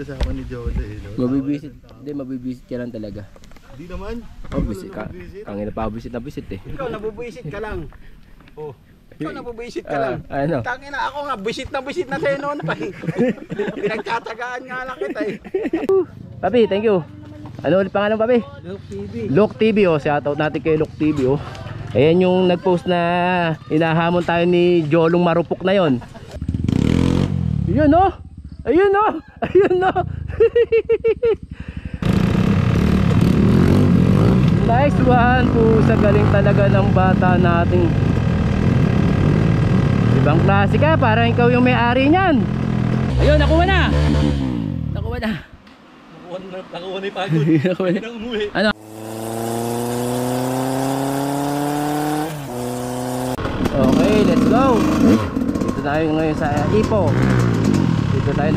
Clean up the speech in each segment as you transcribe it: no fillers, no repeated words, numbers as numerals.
kasama ni Joda eh. No? Mabibisit. Hindi, mabibisit ka lang talaga. Hindi naman. Oh, bisit ka. Ang ina pa bisit na bisit eh. Ikaw nabubuisit ka lang. Oh. Ikaw nabubuisit ka lang. Ano? Tangina ako nga, bisit na sa'yo noon pa eh. Pinagtatagaan nga lang kita eh. Papi, thank you. Ano ulit pangalan, Papi? Luke TV. Luke TV, oh. Shoutout natin kay Luke TV, oh. Ayan yung nag-post na inahamon tayo ni Jolong Marupok na yon. Ayun, oh. Ayun, oh. Ayun, oh. Nice one po, sa galing talaga ng bata nating. Ibang klase ka, parang ikaw yung may-ari niyan. Ayun, nakuha na. Nakuha na. Nakuha na yung pagod. Ano? Okay, let's go. Dito tayo ngayon sa Ipo. Dito tayo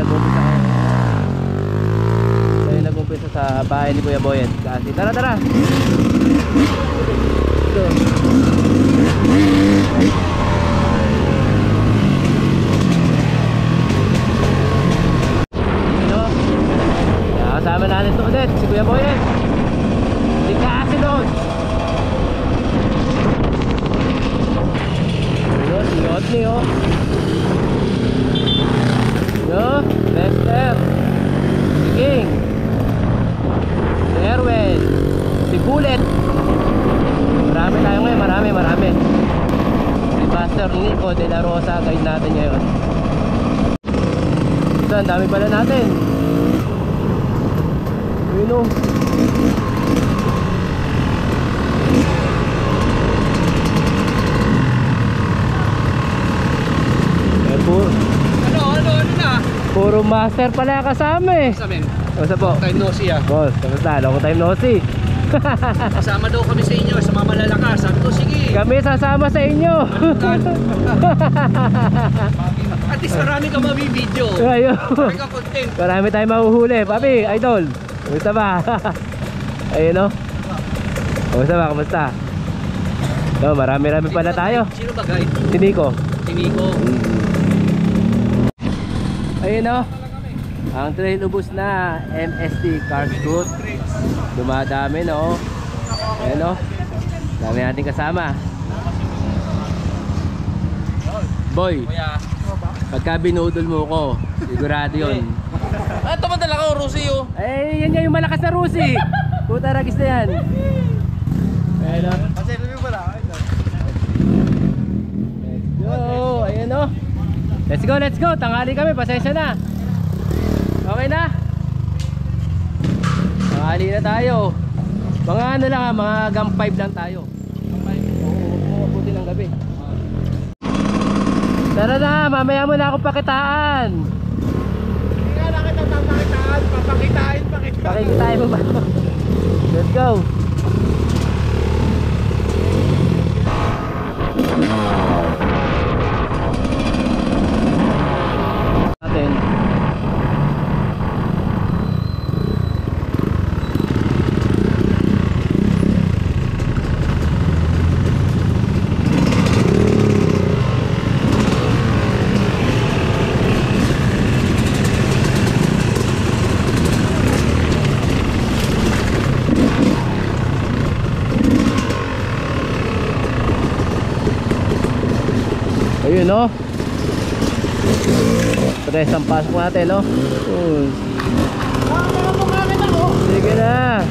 nag-umpisa sa bahay ni Kuya Boyet. Kasi tara tara. Ito. Kasama natin ito ulit si Kuya Boyet. Si Kasi doon. Yun, si Yodney oh. Yo, Lester, si King, si Erwin, si Bullet. Marami tayo ngayon, marami. Si Master Nico de la Rosa, guide natin ngayon. Ito, ang dami pala natin. Ayun o. Ano na? Puro master pala kasama eh. Sabi, Basta po. time no see ah. Boss, kamusta? Long time no see. Kasama daw kami sa inyo sa mga malalakas. Sabi ko, sige. Kami sasama sa inyo. At least marami ka mabibideo. Ayun. Marami ka content. Marami tayong mahuhuli. Papi, idol. Kamusta ba? Ayun o. Kamusta ba? Kamusta? So, marami-rami pala tayo. Sino ba guide? Si Nico. Si Nico. Ayun o. Ang trail ubos na MST Car Scoot. Dumadami no. Ayun o. Dami natin kasama. Boy, pagka binudol mo ko, sigurado yun. Ito man talaga ako, Rusi oh. Eh, yan nga yung malakas na Rusi. Puta ragis na yan. Ayun o. Kasi review pala. Let's go. Ayun o. Let's go. Tanghali kami. Pasensya na. Okay na. Tanghali na tayo. Mga ano lang, mga hanggang 5 lang tayo. Oo, buti ng gabi. Tara na, mamaya mo na ako pakitaan. Hindi nga lang kita papakitaan. Pakikitain mo ba? Let's go. Natin. Ayun no. Tres ang pasok natin no. Sige na.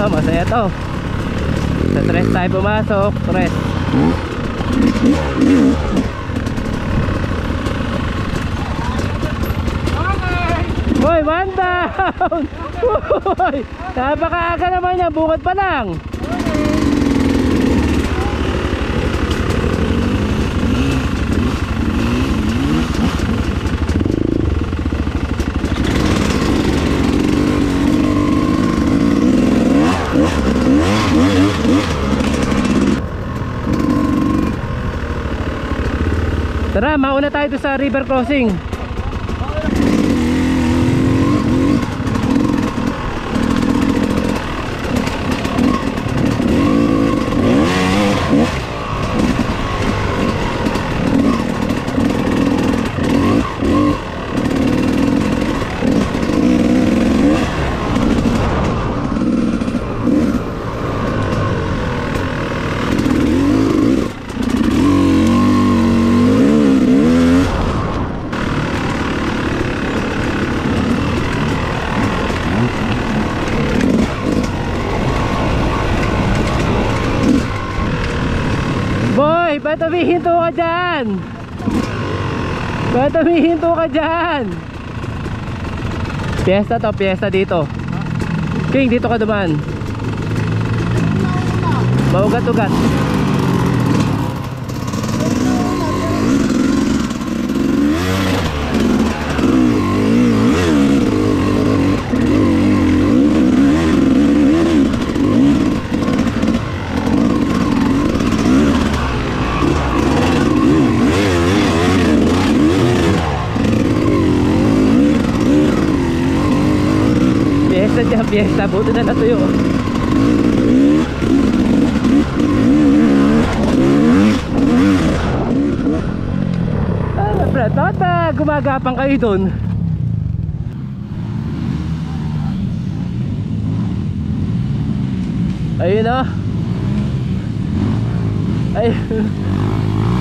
Masaya to. Sa tres tayo pumasok. Tres. Hoy, one down. Hoy, napakaaga naman yan. Bukod pa lang. Tara, mauna tayo doon sa river crossing. Boy, ba't humihinto ka dyan? Ba't humihinto ka dyan? Piyesta to, piyesta dito. King, dito ka duman. Maugat-ugat. Fiesta, buto na natuyo. Ano bro, tata, gumagapang kayo dun. Ayun o. Ayun.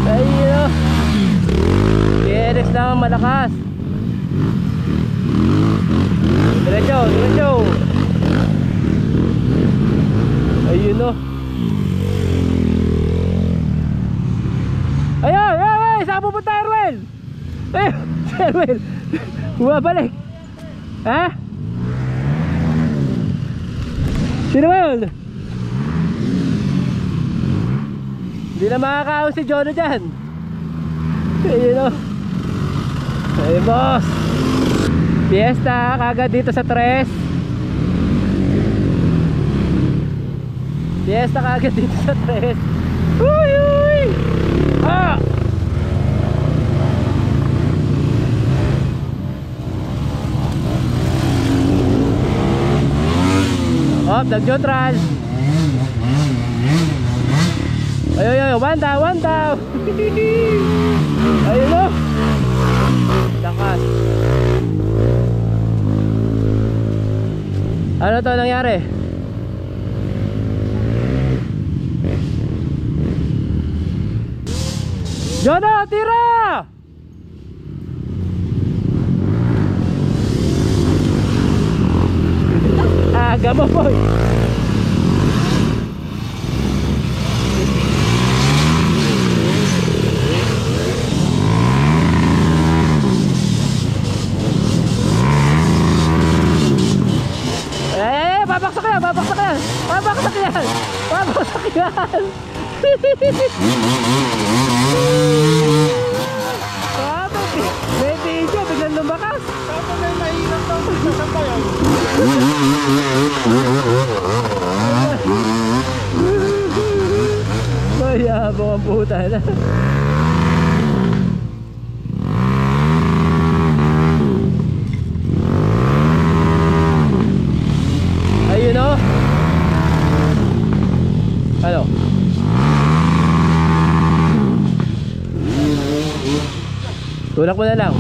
Ayun o. DNX na malakas. Diretso, diretso. Ayun o. Ayun, ayun, saan pupunta Erwin? Ayun, si Erwin bumabalik. Ha? Sino ba yun? Hindi na makakaon si Jono dyan. Ayun o. Ayun boss. Fiesta kagad dito sa Tres. Fiesta kagad dito sa Tres. Uy uy. Ah. Hop, nag-neutral. Ayun ayun, one down. Ayun o. Lakas. Ano to nangyari? Jono, tira! Aga mo boy. Babaksak yan, babaksak yan. Babaksak yan. Babaksak yan. May video, biglang lumakas. Tapos may mahirap daw magsasabayan. Mayabang ang puta na. Ayun o. Ano? Tulak mo na lang.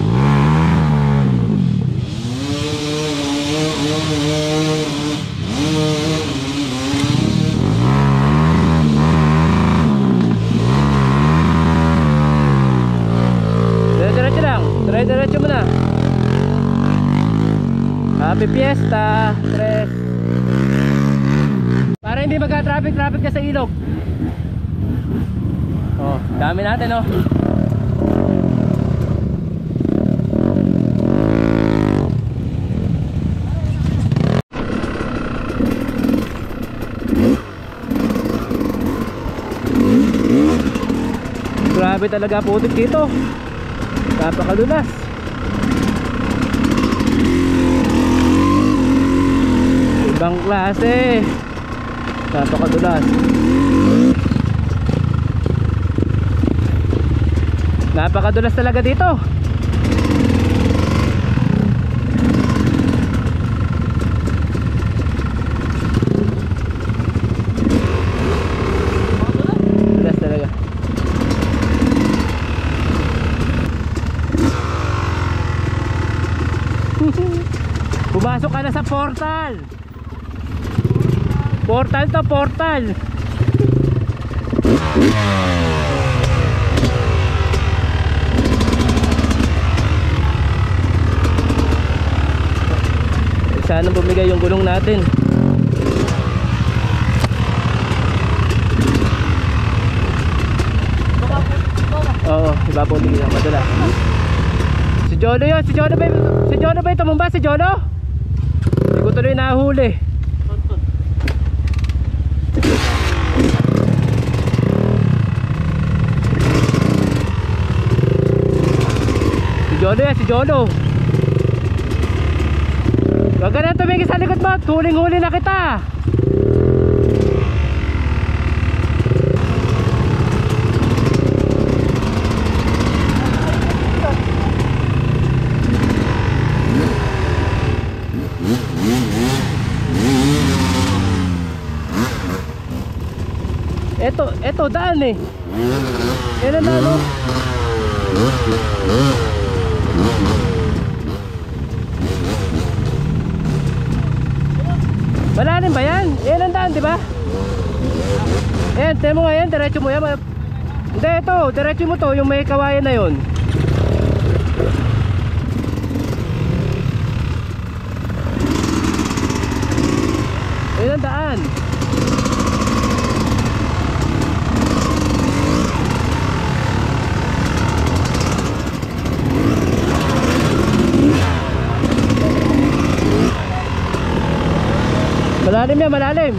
Diretso lang. Diretso mo na. Happy Fiesta. Tres. Para hindi magka-traffic ka sa ilog. Oh, dami natin oh. Grabe talaga putik dito. Napakadulas. Ibang klase. Napakadulas. Napakadulas talaga dito. Dulas talaga. Pumasok ka na sa portal. Portal to portal. Sana bumigay yung gulong natin. Oo, iba po bigyan madalas. Si Jolo yun, si Jolo ba yung tumumba? Si Jolo? Hindi ko tuloy nahuli. Si Jolo yan, si Jolo. Wag ka na tumingin sa likod mo, huling-huli na kita. Eto daan eh. Yan ang daan oh. Malalim ba yan? Yan ang daan, di ba? Yan, tiyan mo nga yan, diretso mo yan. Hindi, ito, diretso mo to, yung may kawayan na yun. Yan ang daan. Malalim yan, malalim.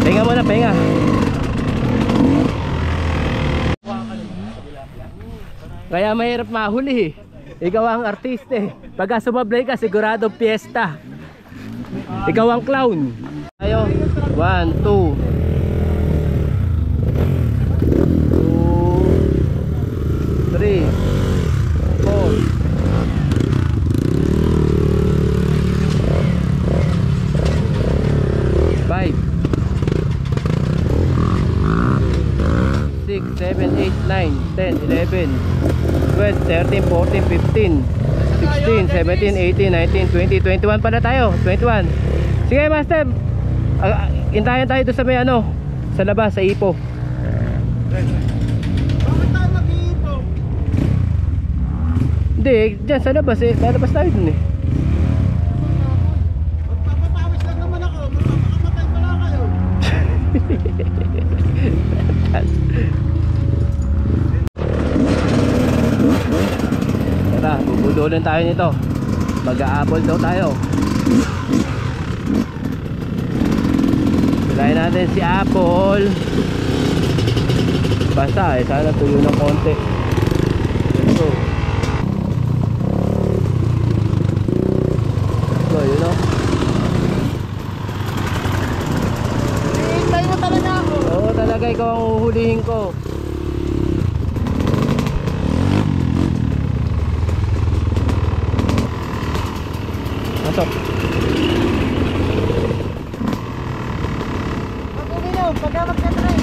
Pahinga muna, pahinga. Kaya mahirap mahuli eh. Ikaw ang artista eh. Pagka sumablay ka, sigurado piyesta. Ikaw ang clown. Tayo. 1, 2 2 3 4 5 6 7 8 9 10 11 12 13 14 15 16 17 18 19 20 21 pala tayo. 21. Sige master, intayan tayo doon sa may ano, sa labas, sa Ipo. Bakit tayo mag-iipo? Hindi, dyan sa labas eh, lalabas tayo dun eh. Magpapapawis lang naman ako. Magpapakamatay pala kayo. Tara, bubudulin tayo nito. Mag-a-apple daw tayo. Tirahin natin si Apple. Basta eh, sana tuyo ng konti. Let's go. So, yun o. Hihintay mo talaga ako. Oo, talaga ikaw ang uhulihin ko. Pasok. Mag-uminom, pagka magka-try.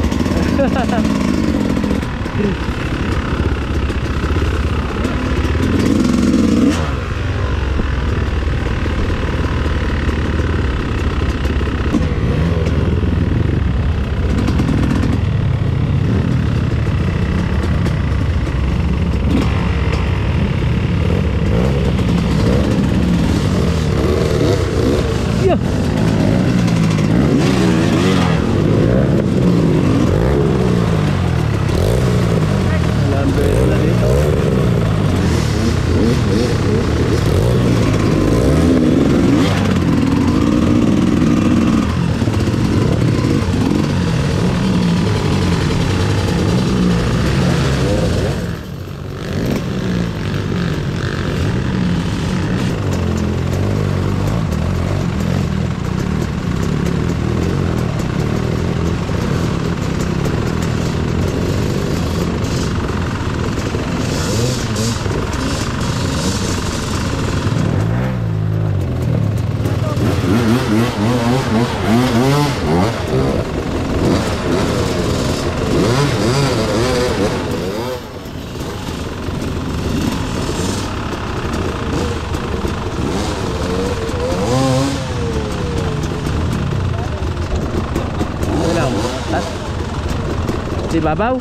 ibabaw.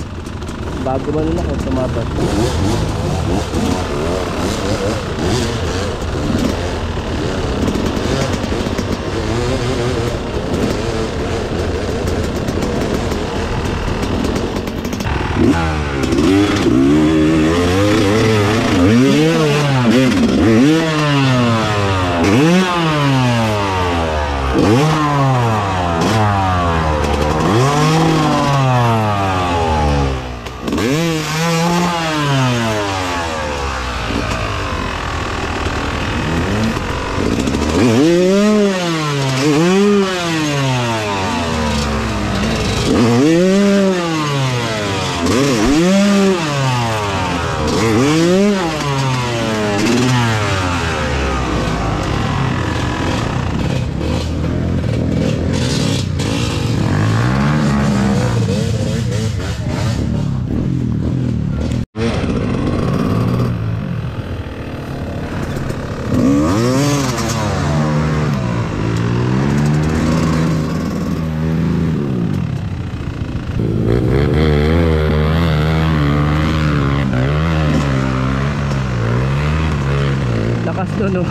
Bago man na ako tumapat. Lakas doon, no?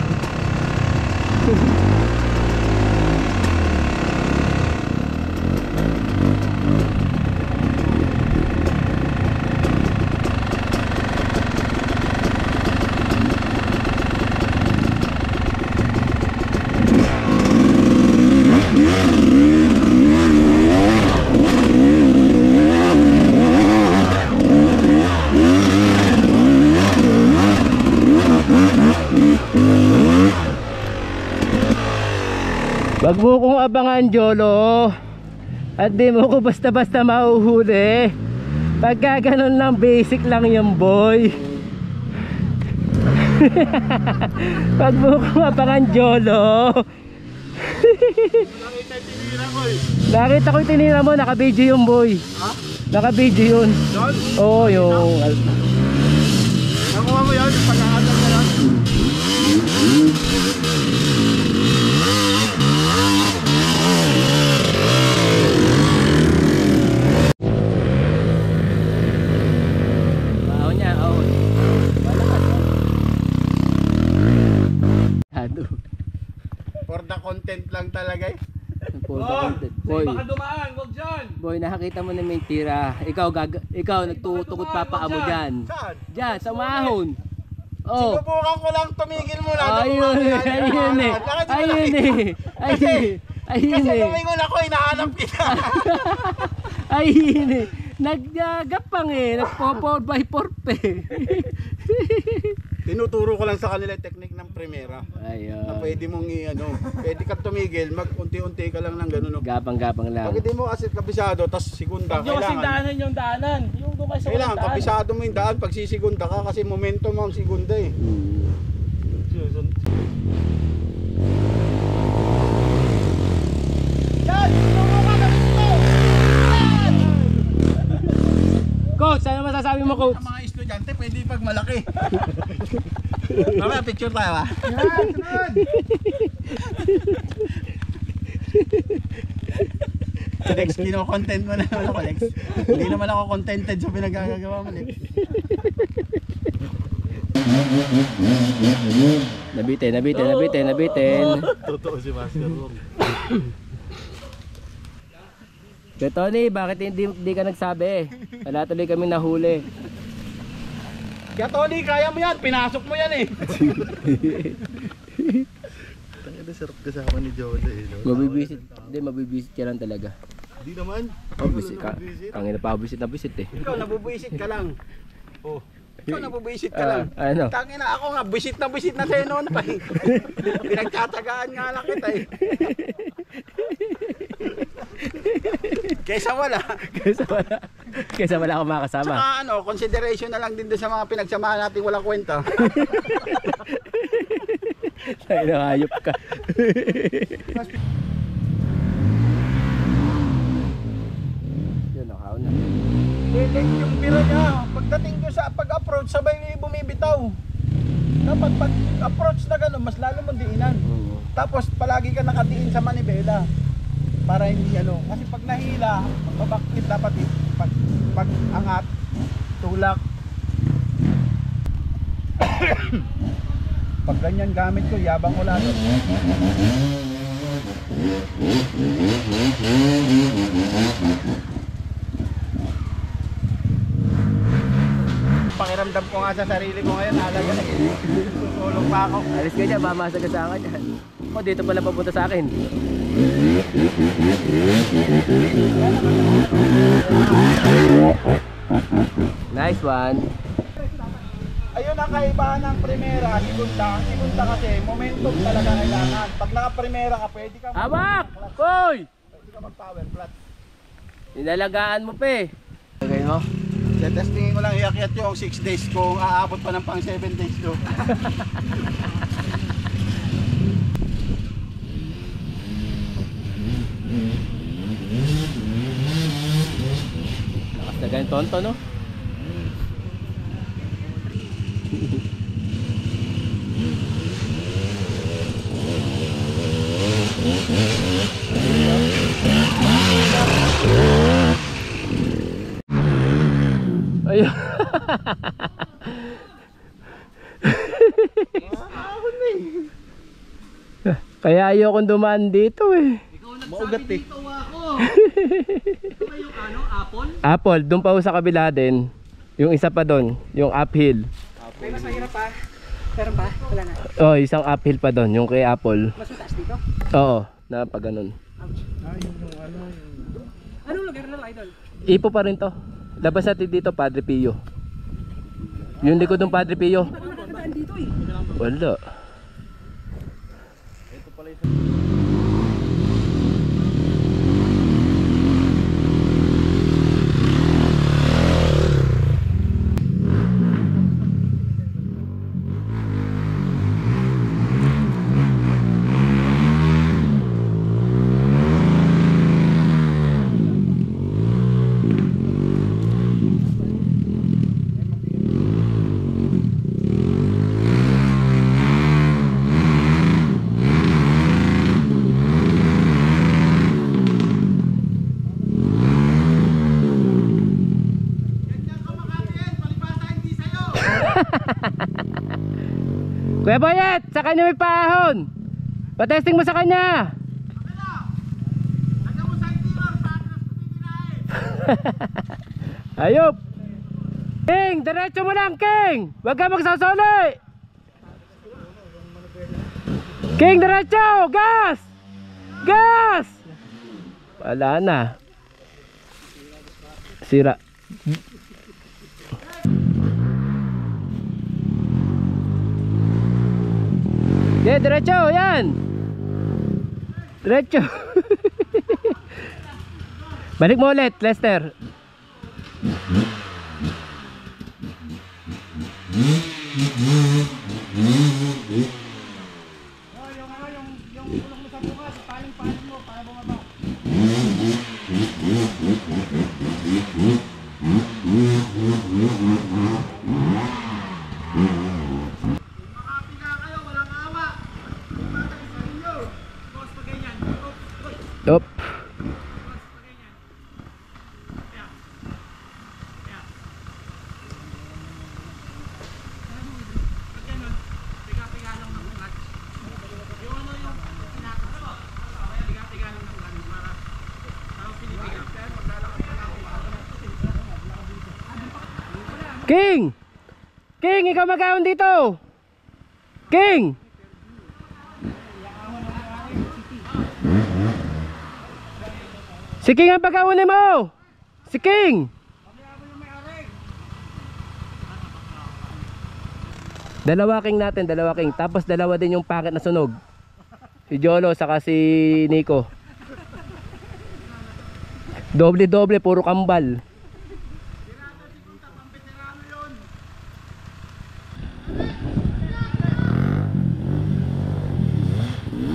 Wag mo kong abangan, Jolo. At di mo ko basta-basta mahuhuli. Pagka ganun lang, basic lang yung boy. Wag mo kong abangan, Jolo. Nakita ko yung tinira mo, naka-video yung boy. Ha? Naka-video yun. Doon? Oo, yung... Nakuha mo yun? Pagkakasal ka lang? Baho niya, oo. Wala ka siya. Hado. For the content lang talaga eh. Boy, Baka dumaan, wag dyan! boy, nakakita mo na may tira. Ikaw nagtutukot papaa mo dyan. Saan? Diyan, sa mahon. Oh. Sinubukan ko lang, tumigil mo lang. Ayun eh. Ayun eh. Ayun Kasi eh. lumingon ako, hinahanap kita. Ayun eh. Naggagapang eh. Nagpo-4x4 eh. Tinuturo ko lang sa kanila yung technique ng primera. Ayun. Na pwede mong pwede ka tumigil, mag-unti-unti ka lang ng gano'n. No? Gapang-gapang lang. Pag hindi mo kasi kabisado, tas segunda, Yung kasing kailangan. daanan yung daanan. Yung doon kayo sa Kailangan, walang daan. kabisado mo yung daan pag sisigunda ka kasi momentum mo ang segunda eh. Coach, ano masasabi mo, coach? Ang mga estudyante, pwede pag malaki. Mamaya, picture tayo ba? Lex, kino-content mo na naman ako, Lex. Hindi naman ako contented sa pinagagagawa mo, Lex. Nabitin. Totoo si Master Wong. Kaya Tony, bakit hindi ka nagsabi? Wala tuloy kami nahuli. Kaya Tony, kaya mo yan. Pinasok mo yan eh. Tangin na sarap kasama ni Joda eh. No? Mabibisit ka lang talaga. Hindi naman. Oh, bisit ka. Tangin na pa, bisit eh. Ikaw, nabubuisit ka lang. Oh. Ikaw, nabubuisit ka lang. Ano? Tangin na ako nga, buisit na sa'yo noon pa eh. Pinagtatagaan nga lang kita eh. Kesa wala. Kaysa wala akong makasama. Tsaka consideration na lang din doon sa mga pinagsamahan natin walang kwenta. Ay, nakayop ka. Yun, nakaw na. Late yung biro niya. Pagdating ko sa pag-approach, sabay bumibitaw. Dapat pag-approach na gano'n, mas lalo mong diinan. Tapos palagi ka nakatiin sa manibela. Para hindi kasi pag nahila, pag backflip dapat pag pag angat, tulak. Pag ganyan gamit ko, yabang ko lalo. Pakiramdam ko nga sa sarili ko ngayon, alaga na tutulong pa ako. Alis ka dyan, mamasagasaan ka dyan. O, dito pala papunta sa akin. Nice one. Ayun ang kaibahan ng primera, segunda. Ang segunda kasi, momentum talaga kailangan. Pag naka-primera ka, pwede ka Hawak! Koy! Pwede ka mag-power flat. Inalagaan mo pa eh. Okay mo? Testingin ko lang iakyat yung 6 days kung aabot pa ng pang 7 days do. Lakas na ganyan tonto, no? Ayun. Kaya ayokong dumaan dito eh. Maugat eh. Apple, doon pa ho sa kabila din. Yung isa pa doon, yung uphill. May mas mahirap pa. Meron ba? Wala na. Oh, isang uphill pa doon, yung kay Apple. Mas mataas dito. Oo, na pa ganun. Anong lugar na idol? Ipo pa rin to. Labas natin dito, Padre Pio. Yung likod ng Padre Pio. Ba't mo nakadaan dito eh? Wala. Kuya Boyet, sa kanya may paahon. Patesting mo sa kanya. Ayop. King, diretso mo lang, King. Huwag ka magsasoli. King, diretso. Gas. Gas. Wala na. Sira. Okay, diretso, yan. Diretso. Balik mo ulit, Lester. Up. King! King, ikaw mag-ahon dito! King! Si King ang pag-ahon mo! Si King! Dalawa King natin, dalawa King. Tapos dalawa din yung packet na sunog. Si Jolo saka si Nico. Doble-doble, puro kambal.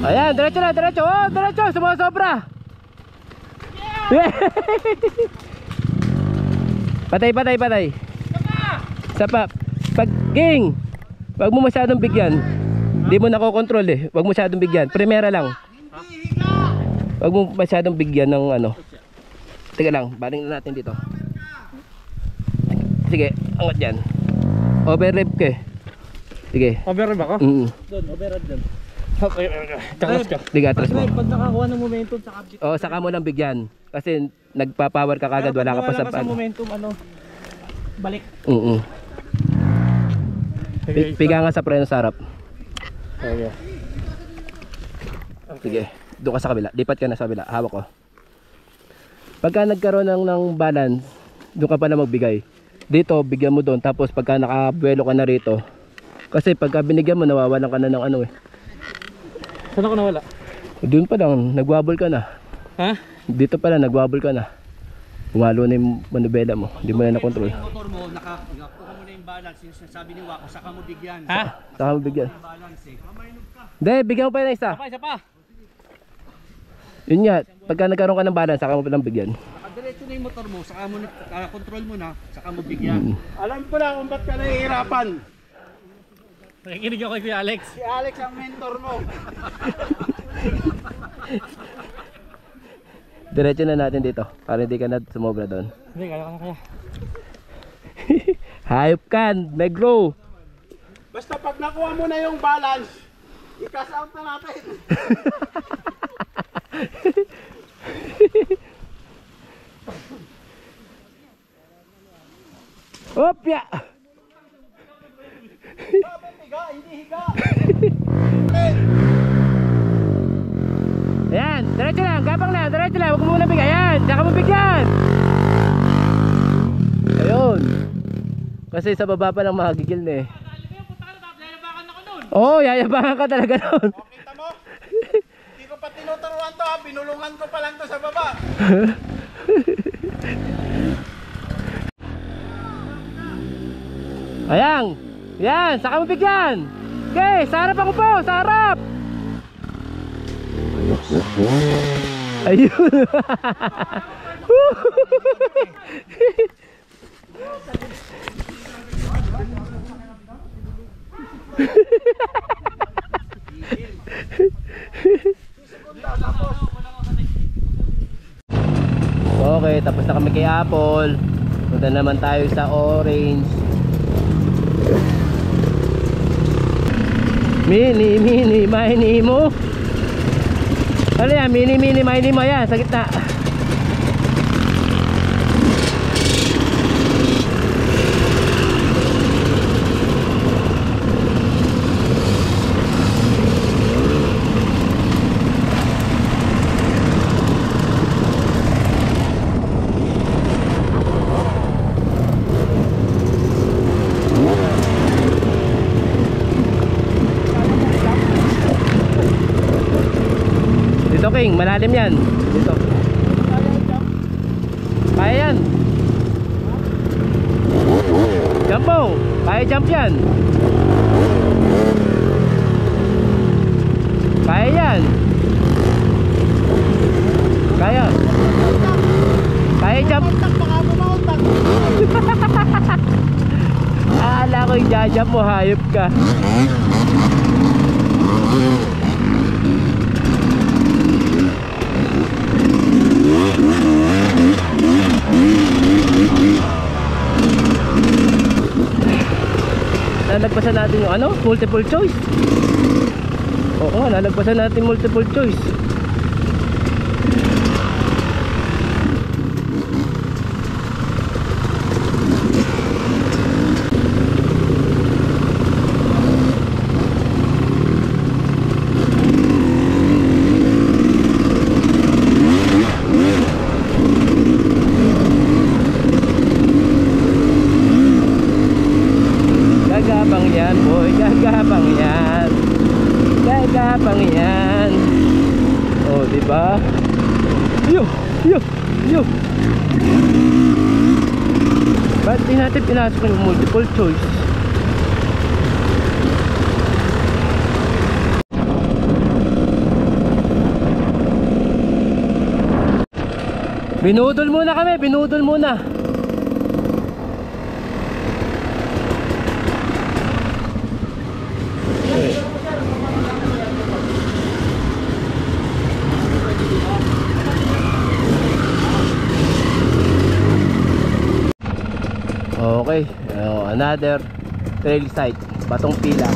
Ayan, diretso na, diretso. Oh, diretso, sumasobra. Yeah. Patay, patay, patay. Sapa. Pag King, wag mo masyadong bigyan. Hindi mo nakokontrol eh. Wag mo masyadong bigyan. Primera lang. Wag mo masyadong bigyan ng ano. Teka lang, baling na natin dito. sige. Angat dyan. Overrev ka eh. Sige. Overrev ako? Doon, overrev doon. Takos ka. Sige, atras mo. Pag nakakuha ng momentum sa kabit. Oo, saka mo lang bigyan. Kasi nagpa-power ka kagad, wala ka pa sa sa momentum, balik. Piga nga sa preno sa harap. Okay. Sige, doon ka sa kabila. Lipat ka na sa kabila. Hawak ko. Pagka nagkaroon ng balance, doon ka pa na magbigay. Dito, bigyan mo doon. Tapos pagka nakabuelo ka na rito, kasi pagka binigyan mo, nawawalan ka na ng ano eh. Saan ako nawala? Doon pa lang, nagwabol ka na. Ha? Dito pa lang, nagwabol ka na. Umalo na yung manubela mo. Hindi mo na na-control. Yung motor mo, nakakuha mo na yung balance. Yung sabi ni Wako, saka mo bigyan. Ha? Saka mo bigyan. Balance eh. Hindi, bigyan mo pa yung isa. Isa pa. Yun nga, pagka nagkaroon ka ng balance, saka mo pa lang bigyan. Nakadiretso na yung motor mo, saka mo control mo na, saka mo bigyan. Alam ko na kung ba't ka nahihirapan. Nakikinig ako kay Kuya Alex. Si Alex ang mentor mo. Diretso na natin dito, para hindi ka na sumobra doon. Hindi, kaya. Hayop kan, negro. Basta pag nakuha mo na yung balance, i-cash out na natin. Opya! Higa, hindi higa. Ayan, diretso lang, gapang lang, diretso lang, huwag mo muna bigyan. Ayan, tsaka mo bigyan. Ayun. Kasi sa baba pa lang makagigil na eh. Oo, yayabangan ka talaga nun. Kita mo? Hindi ko pa tinuturuan to ha, binulungan ko pa lang to sa baba. Ayan, yan, saka mo bigyan. Okay, sa harap ako po, sa harap. Ayun. Okay, tapos na kami kay Apple. Punta naman tayo sa Orange. Mini, mini mo. Ano yan? Mini, mini mo yan. Sa gitna. Dito King, malalim yan. Dito. Kaya yan. Jump mo. Kaya jump yan. Kaya yan. Kaya. Kaya jump. Akala ko yung jajump mo, hayop ka. Lalagpasan natin yung ano? Multiple choice. Oo nga, lalagpasan natin multiple choice. Gagabang yan boy, gagabang yan. Gagabang yan. Oh, diba? Yo, yo, yo. Ba't di natin pinasok yung multiple choice? Binudol muna kami, binudol muna. Okay. Another trail site, Batong Pila.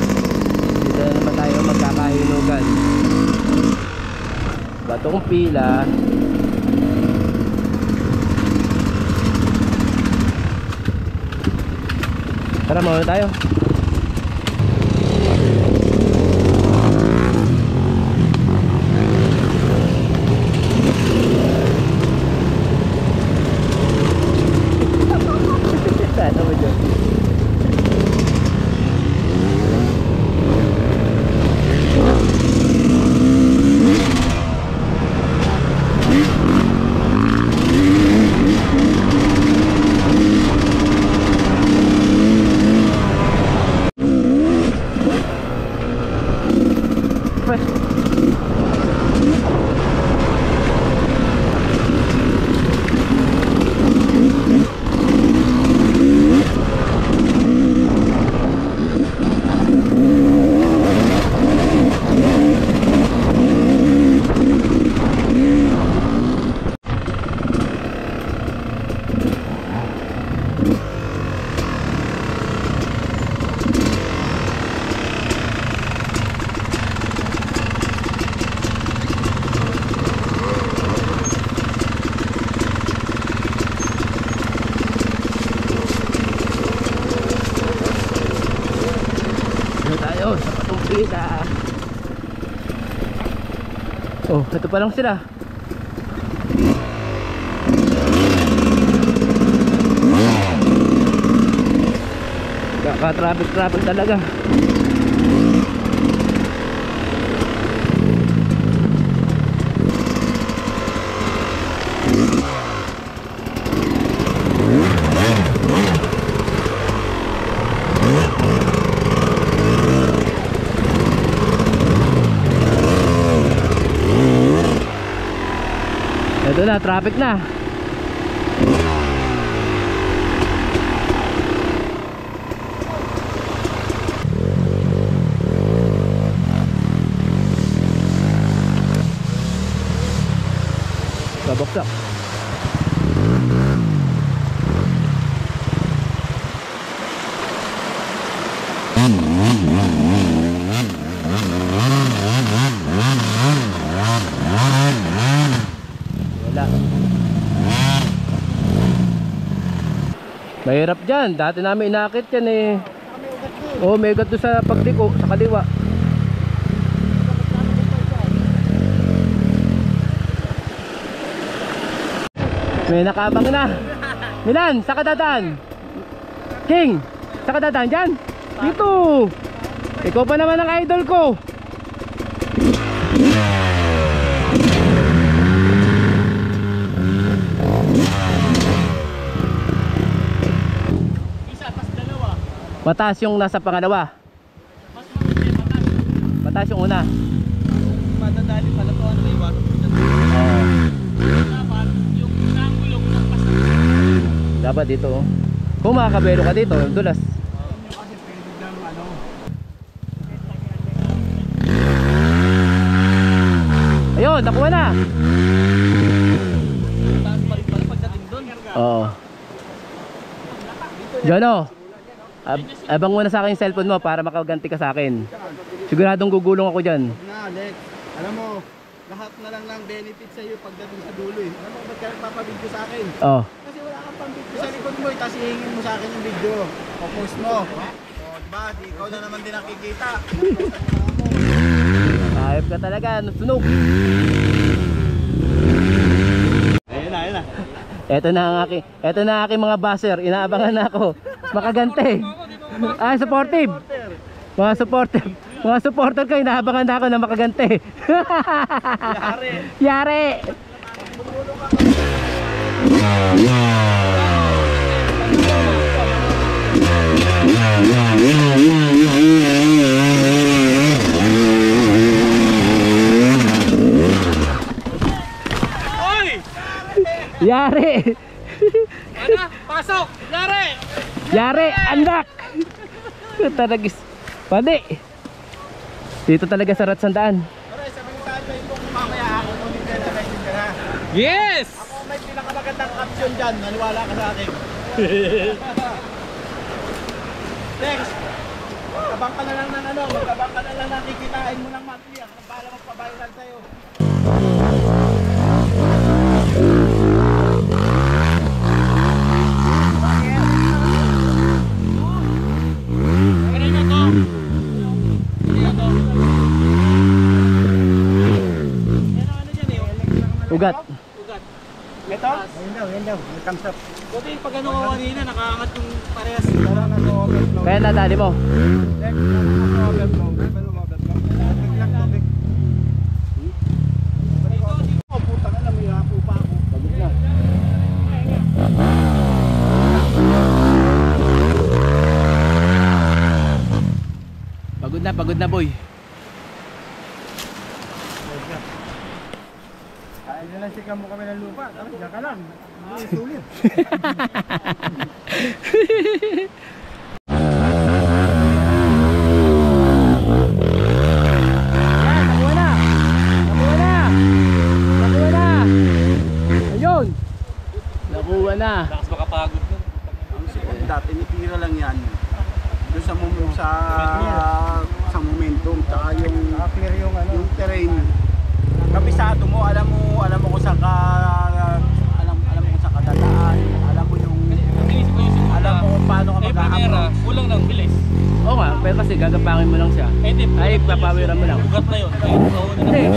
Dito na naman tayo magkakahinugan. Batong Pila. Tara, mauna tayo. Ano mo dyan? Oh, ito pa lang sila. Kaka-traffic talaga. Ito na, traffic na. Babaksak. Mahirap dyan, dati namin inakit yan eh. Oo, may ugat doon sa pagdiko, sa kaliwa. May nakabang na. Milan, saka dadaan. King, saka dadaan dyan. Dito. Ikaw pa naman ang idol ko. Mataas yung nasa pangalawa. Mataas yung una. Madadali pala to ang iwan. Dapat dito. Kung makakabelo ka dito, dulas. Ayun, nakuha na. Taas pa rin pala pagdating doon. Oo. Jono, abang mo na sa akin yung cellphone mo para makaganti ka sa akin. Siguradong gugulong ako dyan. Na, Alex. Alam mo, lahat na lang ng benefit sa iyo pagdating sa dulo eh. Alam mo, ba't ka nagpapabidyo sa akin? Oo. Kasi wala kang pambidyo sa likod mo eh, tapos hihingin mo sa akin yung video. O post mo. O, diba? Di ikaw na naman din nakikita. Ayop ka talaga, sunog. Ayun na. Ito na ang aking mga buzzer. Inaabangan na ako. Makagante. Ah, supportive. Mga supporter ko, inaabangan na ako na makagante. Yari. Yari. Ano? Pasok! Yari! Yari, anak. Talagis. Pwede. Dito talaga sa Ratsandaan. Aray, sabi ko saan kayo kung mamaya ako ulit ka na kayo ka na. Yes! Ako may pinakamagandang caption dyan, naniwala ka sa akin. Lex, magkabang ka na lang ng ano, magkabang ka na lang ng kikitain mo ng monthly. Ang para magpa-viral sa'yo. Ugat. Ito? Yan daw. May thumbs up. Buti pag ano ko kanina, nakaangat yung parehas. Parang nag-overflow. Kaya nadali mo. Lex, nag-overflow. May overflow. Biglang tubig. Oh, puta ka na, may hapo pa ako. Pagod na. Pagod na boy. Ay, nalansikan mo kami ng lupa. Diyan ka lang. Sulit. Nakuha na. Ayun. Nakuha na. Lakas makapagod nun. Ang segunda, tinitira lang yan. Doon sa momentum, tsaka yung terrain. Kabisado mo, alam mo kung saan ka, alam mo kung saan ka dadaan, alam mo kung paano ka mag-a-approach. Kulang ng bilis. Oo nga, pero kasi gagapangin mo lang siya. Ay, papawiran mo lang. Ugat na yun. Hindi.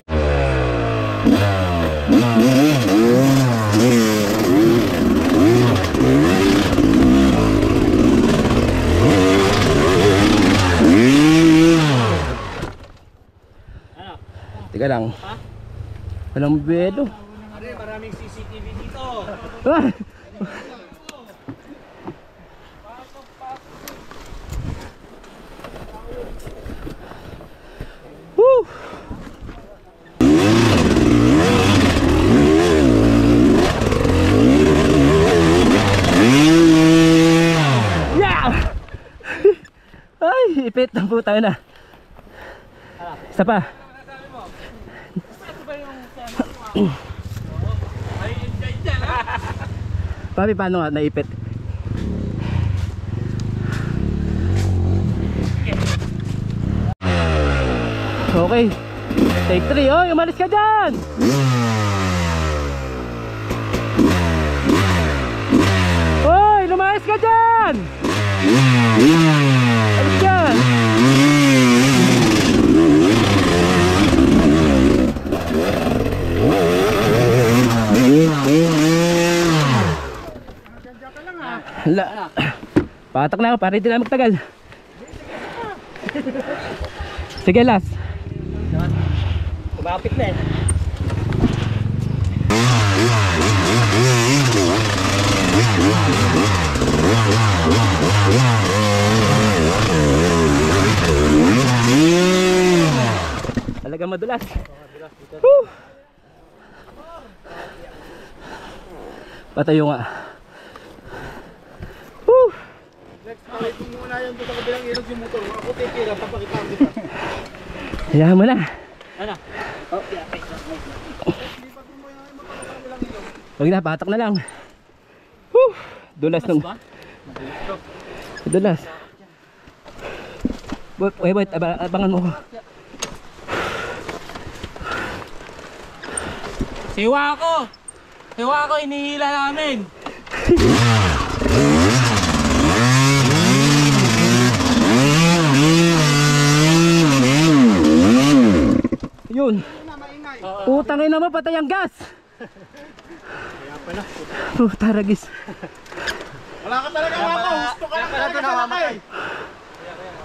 Teka lang. Walang bedo. Ano, maraming CCTV dito. Ah! Woo! Yeah! Ay, ipit na po tayo na. Isa pa. Papi, paano nga naipit? Okay. Take 3. Oh, umalis ka dyan! Hoy, lumayas ka dyan! Alis dyan! Patak na ako para hindi na magtagal. Sige, last. Kumapit na eh. Talagang madulas. Woo! Patayo nga. Woo! Next, kahit muna yan doon sa kabilang ilog yung motor. Ako titira, papakita ko kita. Hayaan mo na. Ano? Huwag na, patak na lang. Woo! Dulas nung. Dulas. Wait, abangan mo ko. Siwa ako, inihila namin. Yun. Putang ina mo, patay ang gas. Puta ragis. Wala ka talaga ako. Gusto ka lang talaga sa lakay.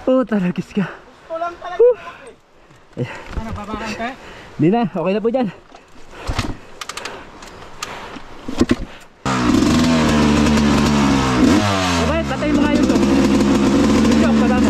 Puta ragis ka. Gusto lang talaga. Ano, babakan ka? Di na, okay na po dyan. Okay, patay mo nga yun to. Ikaw, pala mo.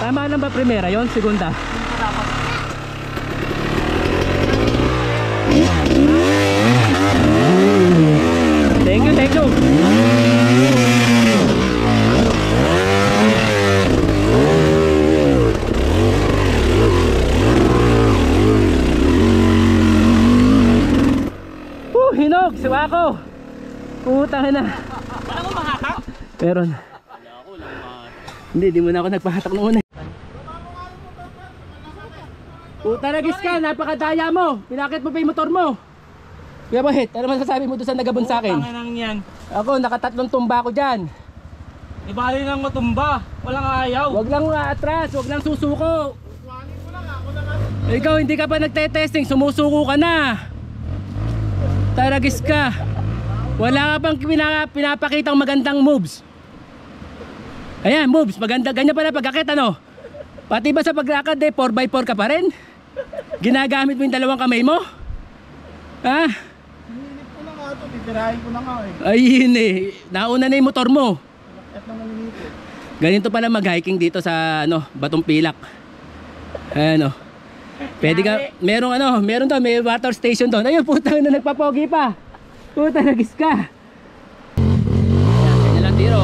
Tama lang ba primera yon? Segunda? Thank you, thank you. Hinog, siwa ko. Putang na. Wala kong mahatak. Meron. Hindi, di mo na ako nagpahatak noon eh. Puta nagis ka, napakadaya mo. Pinakit mo pa yung motor mo. Kuya Bahit, ano masasabi mo doon sa nagabon sa akin? Tangan yan. Ako, nakatatlong tumba ko dyan. Ibali nang matumba. Walang ayaw. Wag lang atras, wag lang susuko. Ikaw hindi ka pa nagte-testing, sumusuko ka na. Taragis ka. Wala ka pang pinapakitang magandang moves. Ayan, moves, maganda. Ganyan pala pagkakit, ano? Pati ba sa paglakad eh, 4x4 ka pa rin? Ginagamit mo yung dalawang kamay mo? Ha? Hinilip ko na nga ito, titirahin ko na nga eh. Ayun eh, nauna na yung motor mo. At naman hinilip. Ganito pala mag-hiking dito sa ano, Batong Pilak. Ayan o. Pwede ka, meron daw, may water station doon. Ayun, putang na nagpapogi pa. Puta, nagis ka. Ayan lang tiro.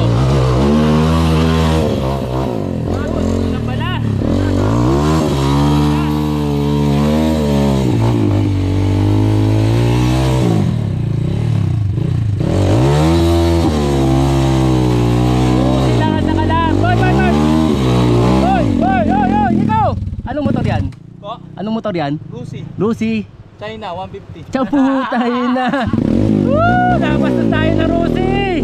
Ano pala? Silangan na ka lang. Boy, ikaw. Anong motor yan? Ko? Anong motor yan? Lucy. Lucy. China, 150. Tiyan putay na. Woo! Labas na tayo na Lucy.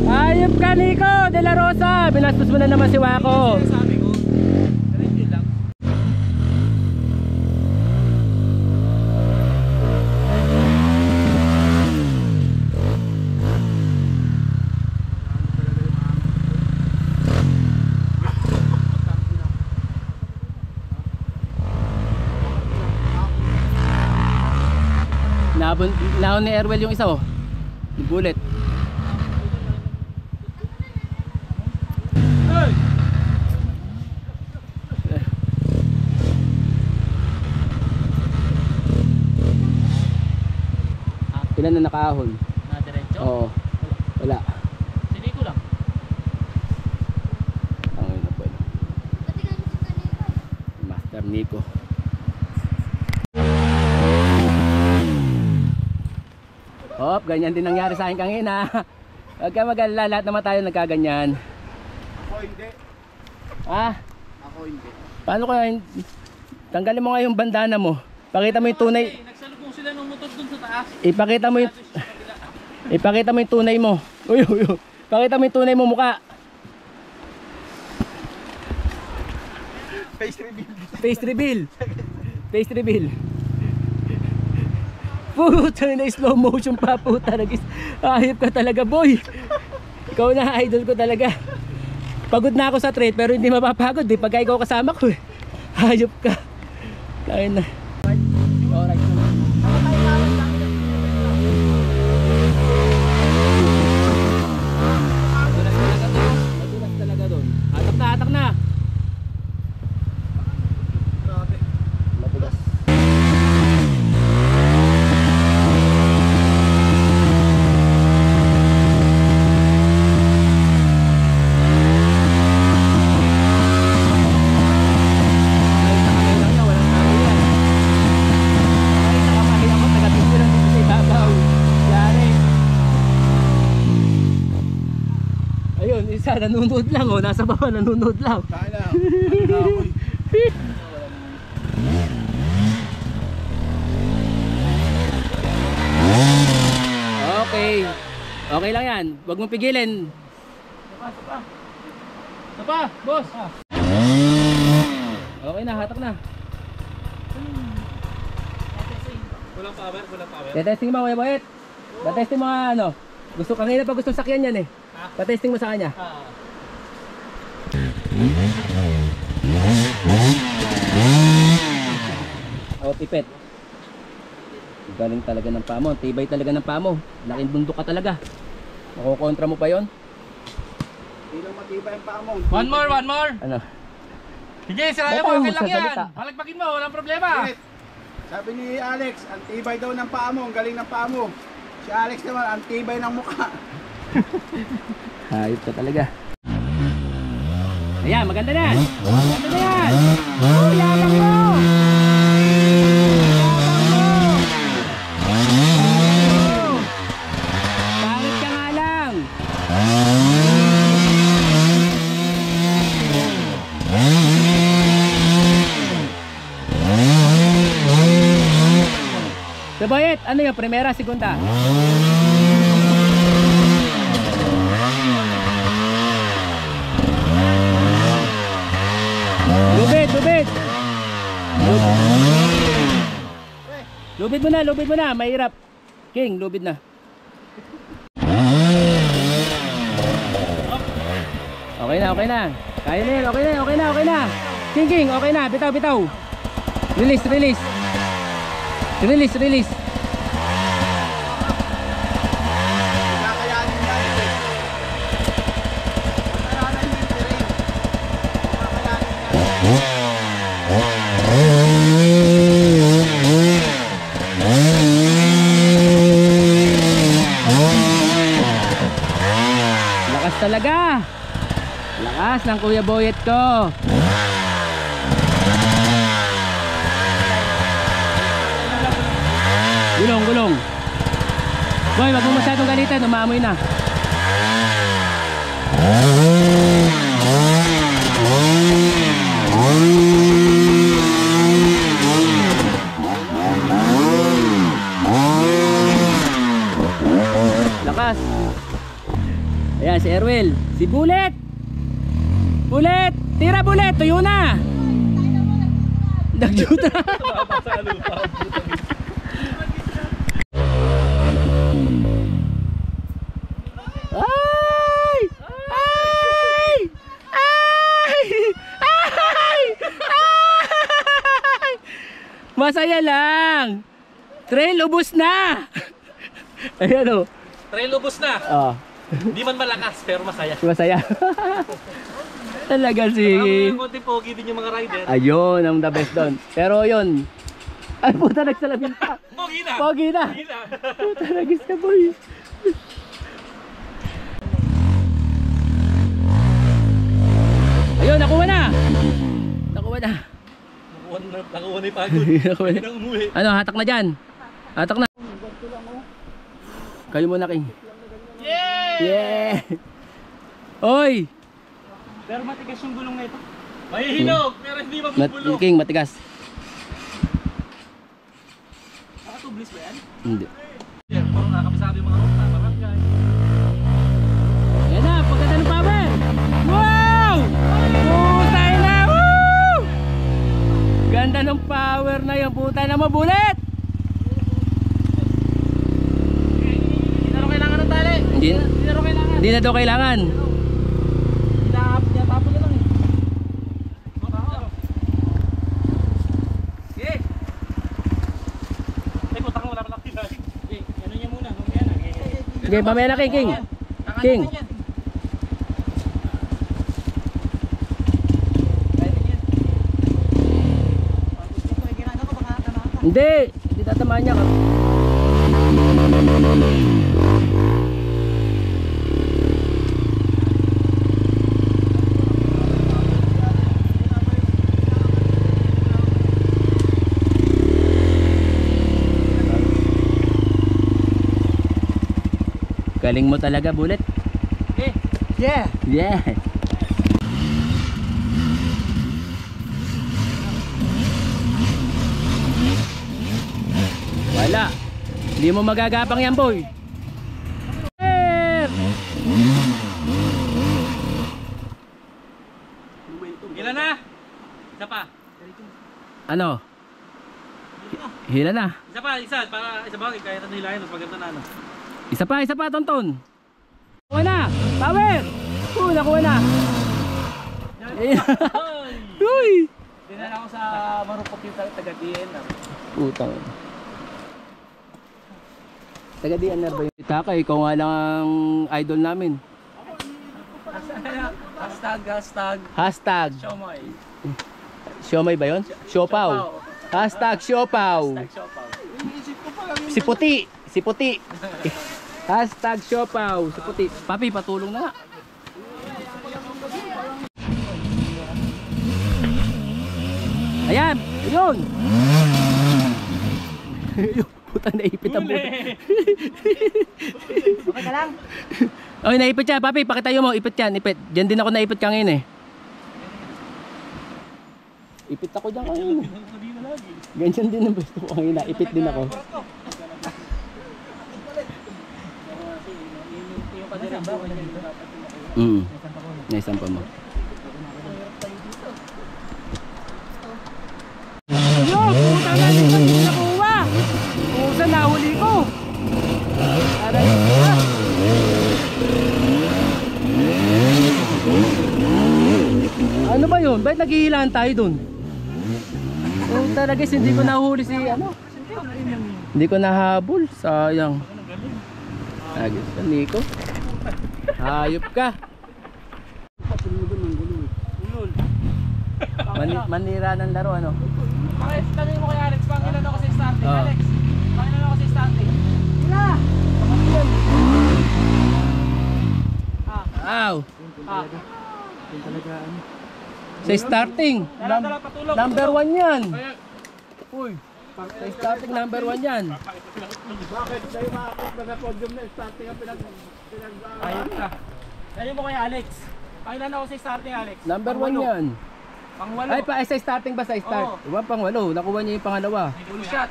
Ayop ka Nico De La Rosa. Binastos mo na naman si Wako. Sabi ko, diretso lang. Naon ni Erwel yung isa oh. Yung bullet. Ilan na nakaahon? Na diretso? Oo. Wala. Sini ko lang. Ang ina po. Master Nico. Hop, ganyan din nangyari sa akin kanina. Huwag ka mag-alala, lahat naman tayo nagkaganyan. Ako hindi. Ah, Ako hindi. paano ka? Tanggalin mo nga yung bandana mo. Pakita mo yung tunay. Nagsalubong sila ng motor dun sa taas. Ipakita mo yung tunay mo. Uy. Pakita mo yung tunay mo mukha. Face reveal. Face reveal. Face reveal. Puta na slow motion pa, puta. Ayop ka talaga, boy. Ikaw na idol ko talaga. Pagod na ako sa trade pero hindi mapapagod eh pagka ikaw kasama ko eh. Ayop ka. Kain na. Alright. Madulas talaga doon. Hatak na. Madulas. Ayun, isa nanonood lang oh, nasa baba nanonood lang. Kaya na. Ano na ako eh. Okay. Okay lang yan. Huwag mong pigilin. Sapa, boss. Okay na, hatak na. Walang power, walang power. Tetesting mo, Kuya Boyet. Tetesting mo nga ano. Gusto kanina pa gusto sakyan yan eh. Patesting mo sa kanya. Oh, pipet. Galing talaga ng paa mo. Tibay talaga ng paa mo. Laking bundok ka talaga. Makukontra mo pa yon. Hindi lang matibay ang paa mo. One more. Ano? Sige, siraya Ba't mo, tayo okay lang yan. magsasalita? Palagpagin mo, walang problema. Bakit? Sabi ni Alex, ang tibay daw ng paa mo, ang galing ng paa mo. Si Alex naman, ang tibay ng mukha. Hayop ka talaga. Ayan, maganda na. Maganda na yan. Oh, yabang mo. Pangit ka nga lang. Sabayet, ano yung primera, segunda? Lubid. Lubid mo na, mahirap. King, lubid na. Okay na. Kaya na yun, okay na. King, okay na, bitaw. Release. Kakayanin niya ito. Kakayanin niya yung terrain. Kakayanin niya. Lakas talaga. Lakas ng Kuya Boyet ko. Gulong. Boy, wag mo masyadong galitan, umaamoy na. Lakas. Ayan si Erwel, si Bullet, tira Bullet, tuyo na. Nagjuta. Masaya lang. Trail ubos na. Ayan o. Trail ubos na. Oh, Hindi man malakas, pero masaya. masaya. Talaga si... Ang konti pogi din yung mga rider. Ayun ang the best doon. Pero yun. Ay puta, nagsalamin pa. Pogi na. Pogi na. Puta, nagis ka boy. Ayun, nakuha na. Nakuha na yung pagod. Nakuha na. Nang umuwi. Ano, hatak na dyan. Hatak na. Kayo muna, King. Yeah! Oy! Pero matigas yung gulong na ito. Mahihinog, pero hindi mabubulong. King, matigas. Nakatublis ba yan? Hindi. Yeah, parang nakakapasabi yung mga ruta, barangay. Yan na, pagkata ng power! Wow! Putay na! Woo! Ganda ng power na yun. Putay na mabulit! Hindi na rin kailangan ng tali. Hindi na rin kailangan. Hindi na daw kailangan. Tinatapon niya lang eh. Okay. Ay, putang wala pala kailangan. Ano niya muna, mamaya na. Sige, mamaya na, King. King. Hindi tatamaan niya ka. Galing mo talaga, Bullet. Yeah! Yeah. Wala. Hindi mo magagapang yan, boy. Ilan na? Isa pa. Ano? Hila na. Isa pa, isa. Para isa ba? Kaya natin hilahin. Mas maganda na ano. Isa pa, Tonton. Nakuha na. Power. Nakuha na. Uy. Dinala ako sa marupok yung taga-DN. Putang. Taga DNR ba yun? Taka, ikaw nga lang ang idol namin. Hashtag. Siomay ba yun? Siopaw. Hashtag Siopaw. Si Puti. Hashtag Siopaw. Si Puti. Papi, patulong na nga. Ayan, yun. Putang naipit ang buto. Okay ka lang? Okay, naipit siya. Papi, pakitayo mo. Ipit yan, ipit. Diyan din ako naipit kanina eh. Ipit ako dyan kanina. Ganyan din ang gusto ko kanina. Ipit din ako. Naisampa mo. Yo, puta na din hindi nakuha. Puta, nahuli ko. Aray ka. Ano ba yun? Bakit naghihilaan tayo dun? Puta na guys, hindi ko nahuli si ano. Hindi ko nahabol. Sayang. Agis ka, Nico. Hayop ka. Manira ng laro, ano? Bakit? Tanungin mo kay Alex, pangilan ako sa starting, Alex? Pangilan ako sa starting? Wala! Ow! Sa starting. Number 1 yan. Uy. Sa starting number 1 yan. Bakit tayo makakot na podium na starting ang Ayun ka. Tanungin mo kay Alex. Pangilan ako sa starting, Alex? Number 1 yan. Pangwalo. Ay, sa starting ba? Sa start? Oo. Diba, pangwalo. Nakuha niya yung pangalawa. Full shot.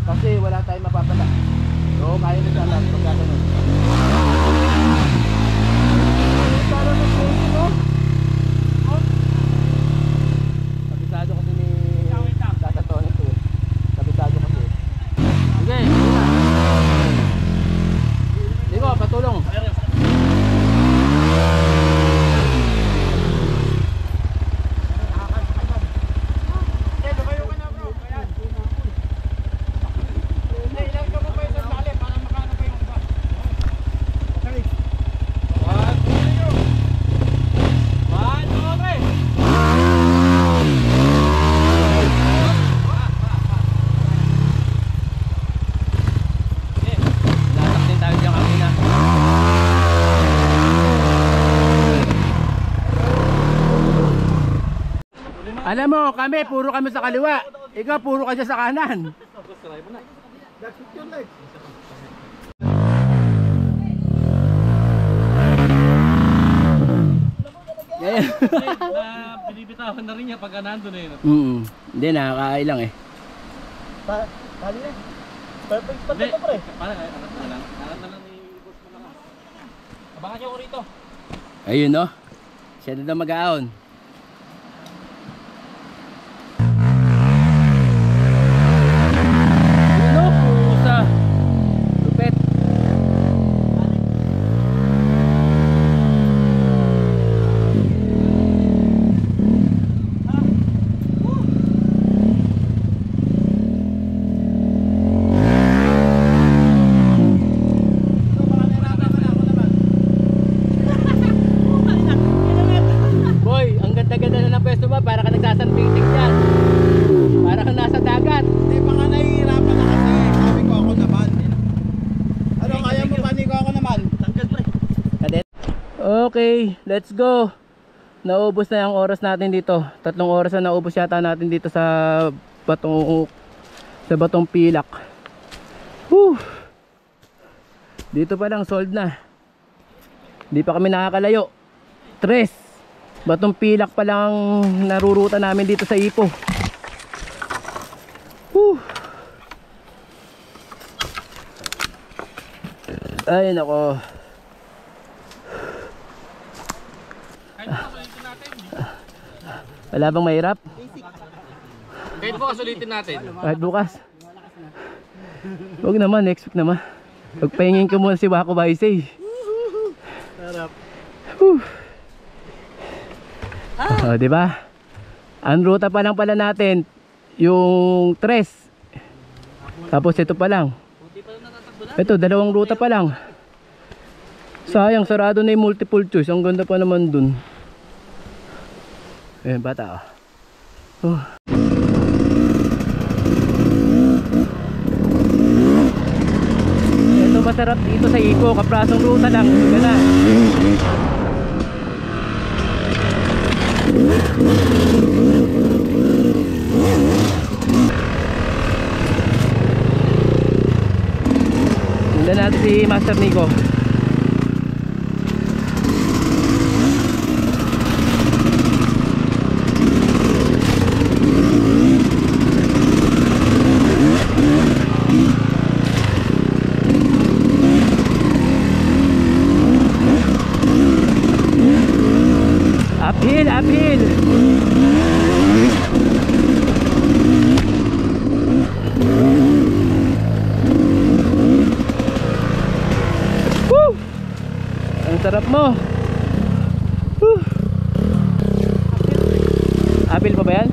Kasi wala tayong mapapala. So, kaya na siya lang. Pagkakaroon. Parang nag-closing, no? Kabisado kasi ni Tata Tony to. Kabisado kasi. Sige, sige na. Digo, patulong. Alam mo, kami, puro kami sa kaliwa. Ikaw, puro ka dyan sa kanan. Binibitawan na rin niya pagka nandun eh. Hindi, nakakailang eh. Kali na. Perfect pa ito pre. Parang alat na lang ni boss mo lang. Abangan niyo ko rito. Ayun no. Siya na daw mag-aon. Ayun no, pusa. Lupet. Boy, ang ganda-ganda na ng pwesto ba? Para ka nagsasanting-ting dyan. Para ka nasa dagat. Hindi pa nga nahihirapan na kasi. Sabi ko ako naman. Ano kaya mo pani ko ako naman? Tanggal pre. Kadet. Okay, let's go. Naubos na yung oras natin dito. 3 oras na naubos yata natin dito sa Batong Pilak. Whew. Dito pa lang sold na. Hindi pa kami nakakalayo. 3 Batong Pilak pa lang naruruta namin dito sa Ipo. Whew. Ay nako. Wala bang mahirap? Kahit bukas ulitin natin. Kahit bukas. Huwag naman, next week naman. Pagpahingin ko muna si Wako Baisay. Sarap. Oh, di ba? Ang ruta pa lang pala natin yung 3. Tapos ito pa lang. Ito, dalawang ruta pa lang. Sayang, sarado na yung multiple choice. Ang ganda pa naman dun. Ayan, bata ah. Oh. Ito masarap dito sa Ipo. Kaprasong ruta lang. Ito na. Hindan natin si Master Nico. Uphill, uphill. Woo! Ang sarap mo. Woo! Uphill pa ba yan?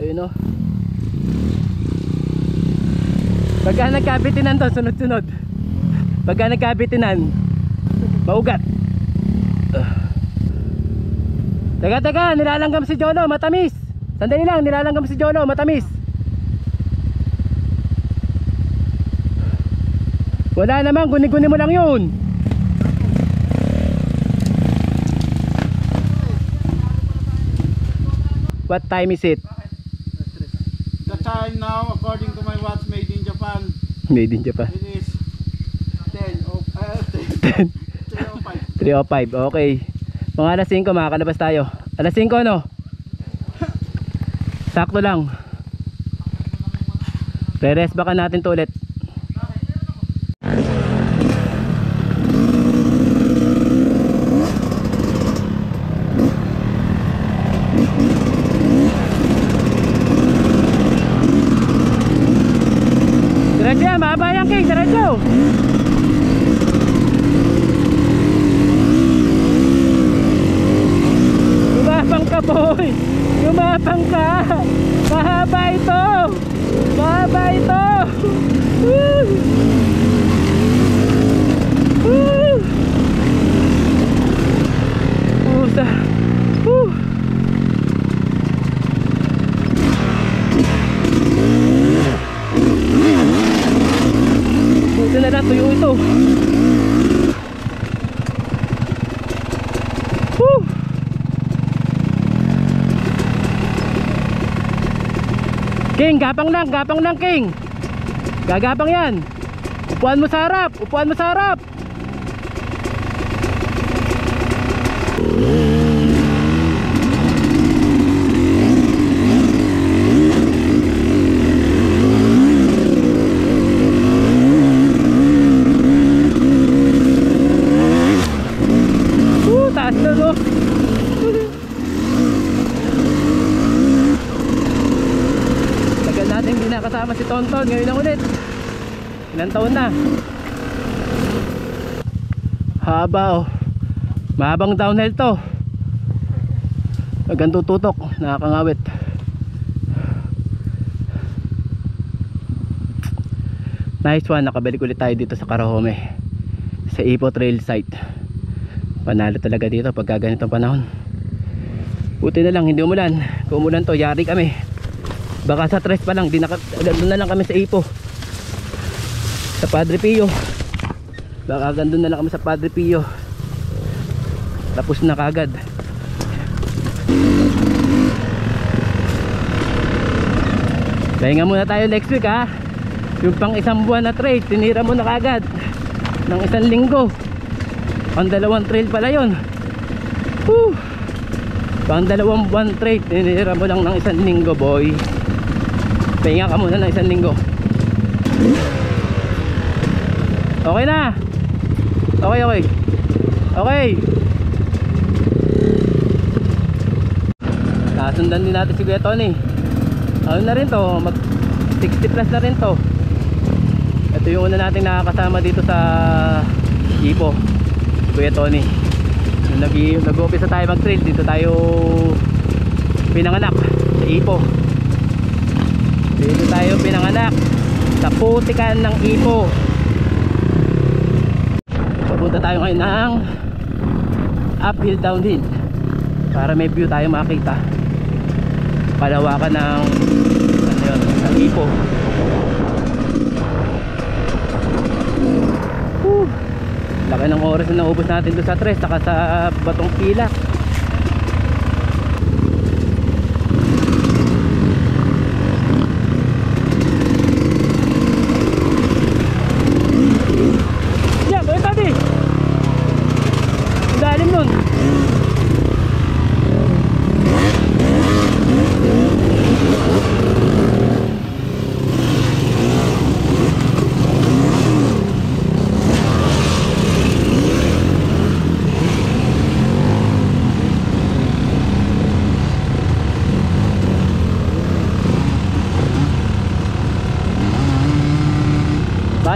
Ayun o. Pagka nagkabitinan to, sunod-sunod. Pagka nagkabitinan, maugat. Teka, nilalanggam si Jolo, matamis. Sandali lang, nilalanggam si Jolo, matamis. Wala naman, guni-guni mo lang yun. What time is it? The time now, according to my watch made in Japan, Made in Japan. it is 3:05. 3:05, okay. Mga alas 5 makakalabas tayo. Alas 5 no? Sakto lang. Re-rest baka natin to ulit. Diretso yan, mahaba yan King, diretso. Gumapang ka boy, gumapang ka. Mahaba ito, mahaba ito. Woo! Woo! Pusa. Woo! Buti na lang tuyo ito. Woo! King, gapang lang King. Gagapang yan. Upuan mo sa harap, upuan mo sa harap. Taas na no. Tagal natin hindi nakasama si Tonton. Ngayon lang ulit. Ilang taon na. Haba oh. Mahabang downhill to. Hanggang tututok. Nakakangawit. Nice one. Nakabalik ulit tayo dito sa Carahome. Sa Ipo Trail Site. Panalo talaga dito pagka ganitong panahon. Buti na lang hindi umulan. Kung umulan to yari kami. Baka sa tres pa lang doon na lang kami sa Ipo, sa Padre Pio. Baka gandun na lang kami sa Padre Pio. Tapos na kagad. Pahinga muna tayo next week ha. Yung pang isang buwan na trade tinira mo na kagad ng isang linggo. Pang 2 trail pala yun. Pang 2 buwan trade tinira mo lang ng isang linggo boy. Pahinga ka muna ng isang linggo. Okay na. Okay. Kasundan din natin si Kuya Tony. Ano na rin to, mag 60 plus na rin to. Ito yung una nating nakakasama dito sa Ipo, Kuya Tony. Nag-uumpisa tayo mag trail dito tayo pinanganak sa Ipo. Dito tayo pinanganak sa putikan ng Ipo. Papunta tayo ngayon ng uphill downhill para may view tayo makita. Palawakan ng ano yun, ng Ipo. Laki ng oras na naubos natin doon sa tres saka sa Batong Pilak. Yeah, boy tadi. Dalim nun.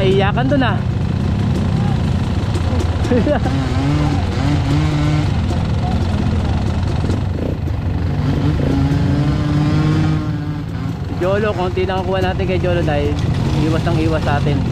Iyakan doon ah. Jolo, konti lang ang kuha natin kay Jolo dahil iwas ang iwas sa atin.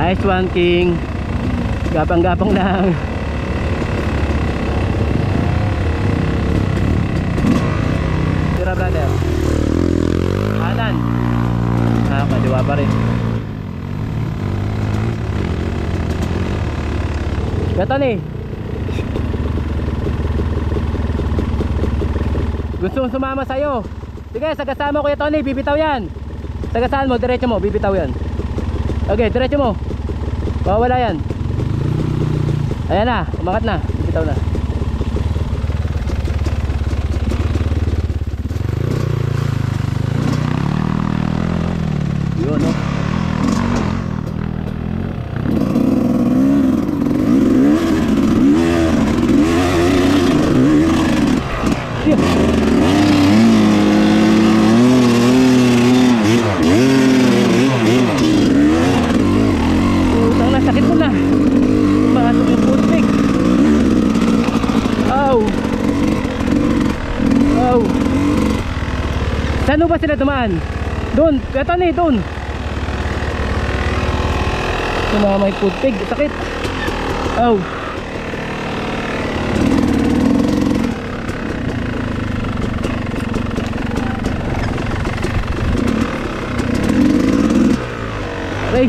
Nice one, King. Gapang-gapang lang. Tira, brother. Kanan. Kaliwa pa rin. Gato ni. Gusto sumama sa'yo. Sige, sagasaan mo Kuya Tony, bibitaw yan. Sagasaan mo, diretso mo, bibitaw yan. Okay, diretso mo. Mawawala yan. Ayan na, umangat na. Bitaw na. Yun, no? Saan ba sila dumaan? Doon, eto ni, doon. Sumama yung food pig, sakit. Oh. Aray.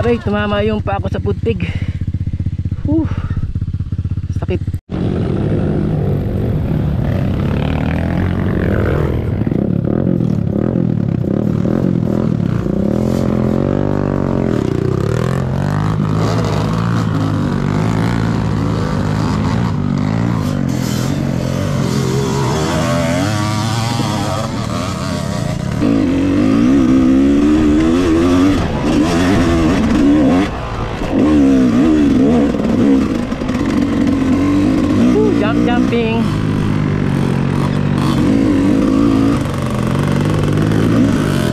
Aray, tumama yung pa ako sa putig. Sakit. Jumping.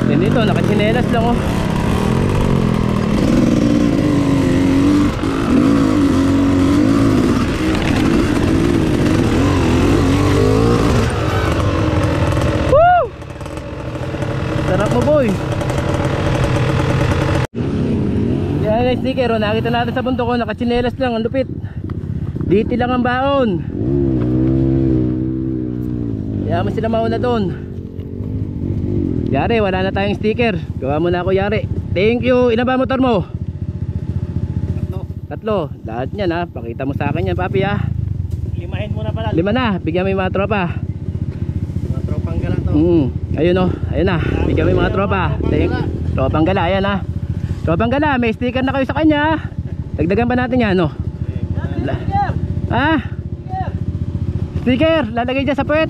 Yan dito, nakachinelas lang oh. Woo! Sarap mo boy. Yan guys, sticker oh, nakita natin sa bundok oh, nakachinelas lang, ang lupit. Dito lang ang baon. Kaya mo sila mauna doon. Yari, wala na tayong sticker. Gawa mo na ako, Yari. Thank you. Ilan ba motor mo? Tatlo. Lahat yan ha. Pakita mo sa akin yan, papi ha. Limahin mo na pala. 5 na. Bigyan mo yung mga tropa. Mga tropang gala to. Ayun o. Ayun na. Bigyan mo yung mga tropa. Tropang gala. Ayan ha. Tropang gala. May sticker na kayo sa kanya. Dagdagan pa natin yan no. Ha? Sticker, lalagay dyan sa puwet.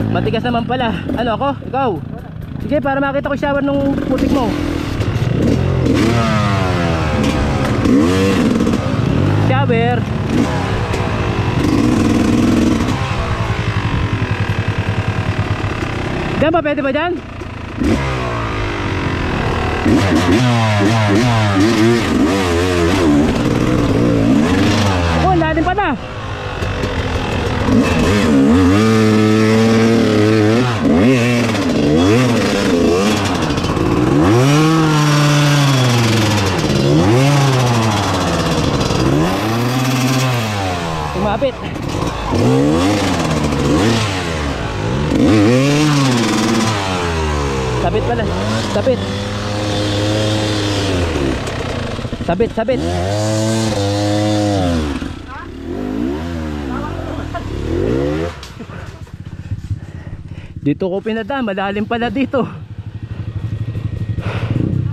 Matigas naman pala. Ano ako? Ikaw? Sige, para makita ko shower nung putik mo. Shower. Diyan ba? Pwede ba dyan? Oh, lalim pa na. Tumapit. Sabit pala. Sabit. Sabit, sabit. Dito ko pinadaan, malalim pala dito.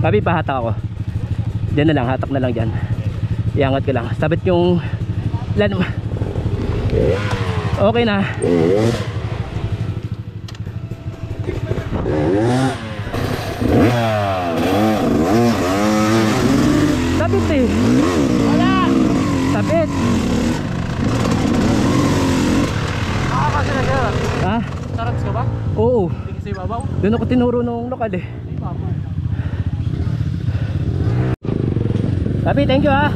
Papi, pahatak ako. Diyan na lang, hatak na lang dyan. Iangat ko lang. Sabit yung lan. Okay na. Sabit eh. Wala. Sabit. Nakakasi na siya. Ha? Sarats ka ba? Oo. Hindi kasi ibabaw. Doon ako tinuro nung lokal eh. Papi, thank you ha.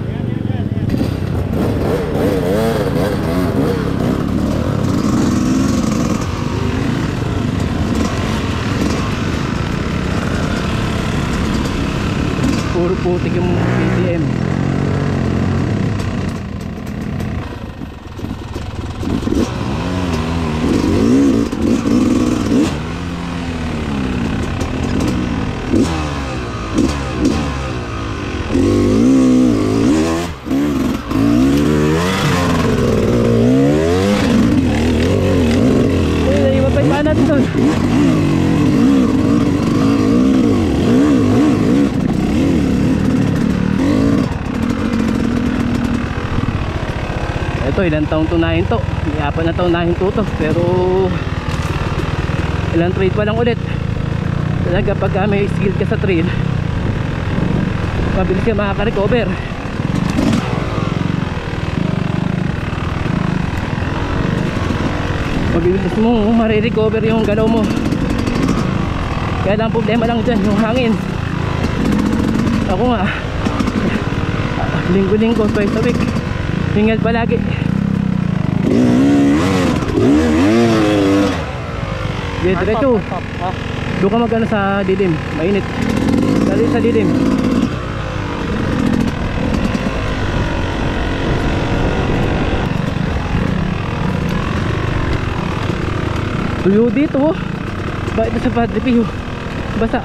Puro putik yung PTM. Iwan pa yung paa natin doon. Ito, ilang taong tunahin to. May 4 na taon nahin to. Pero ilang trade pa lang ulit. Talaga pag may skill ka sa trail, mabilis ka makaka-recover. Mabilis mo marirecover yung galaw mo. Kaya lang problema lang dyan, yung hangin. Ako nga, linggo-linggo, twice a week, hingal palagi. Diretso. Doon ka magano sa dilim, mainit. Dali sa dilim. Tuyo dito oh. Bakit sa Padre Pio? Basa.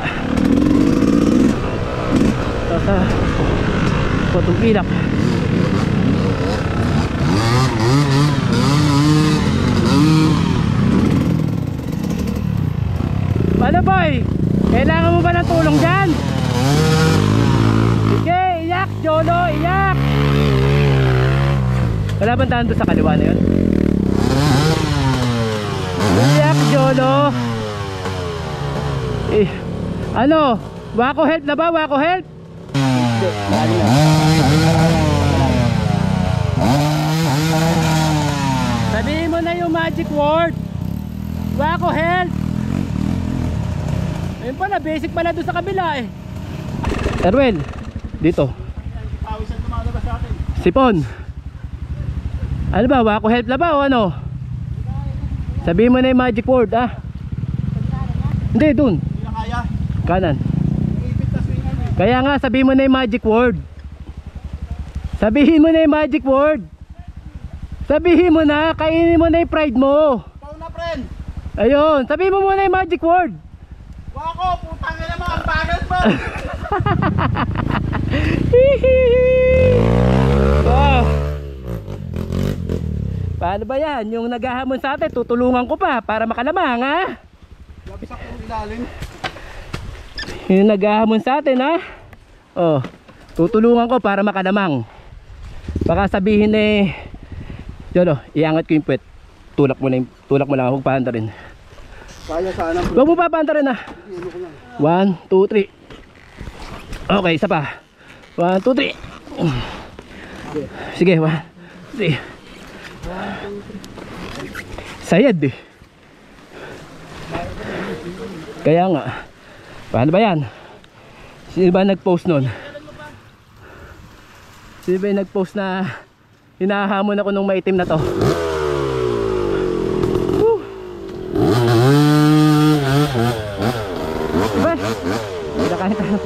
Basa. Potong pilak. Paano boy? Kailangan mo ba ng tulong dyan? Sige, iyak Jolo, iyak. Wala bang daan doon sa kaliwa na yun? Iyak Jolo. Eh, ano? Wako help na ba? Wako help? Sabihin mo na yung magic word. Wako help. Ayun pala, basic pala doon sa kabila eh. Erwel, dito. Pawisan tumalabas sa atin. Sipon. Ano ba? Wako help na ba o ano? Sabihin mo na yung magic word ah. Hindi, dun. Hindi na kaya. Kanan. Ipit na swingan eh. Kaya nga, sabihin mo na yung magic word. Sabihin mo na yung magic word. Sabihin mo na, kainin mo na yung pride mo. Ikaw na, friend. Ayun, sabihin mo muna yung magic word. Wako, putang ina mo, ang bagal mo. Oh. Paano ba yan? Yung naghahamon sa atin, tutulungan ko pa para makalamang ha? Labis ako ilalim. Yung naghahamon sa atin ha? Oh, Tutulungan ko para makalamang. Baka sabihin eh, yun o, iangat ko yung puwet. Tulak mo lang, huwag paanda rin. Kaya sana. Huwag mo papaanda rin ah. 1, 2, 3. Okay, isa pa. 1, 2, 3. Sige, 1, 3. Sayad eh. Kaya nga. Paano ba yan? Sino ba nag-post nun? Sino ba yung nag-post na hinahamon ako nung maitim na to? Woo! Diba? Pinakain tayo.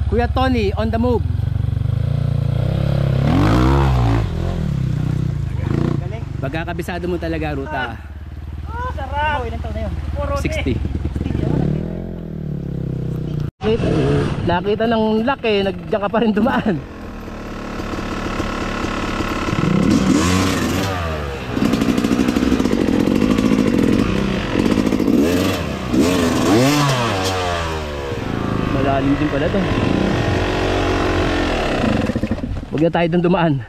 Kuya Tony on the move. Pagkakabisado mo talaga ruta. Sarap! Ilan taon na yun? 60. Nakita ng laki, nagdiyan ka pa rin dumaan. Malalim din pala to. Huwag na tayo dun dumaan.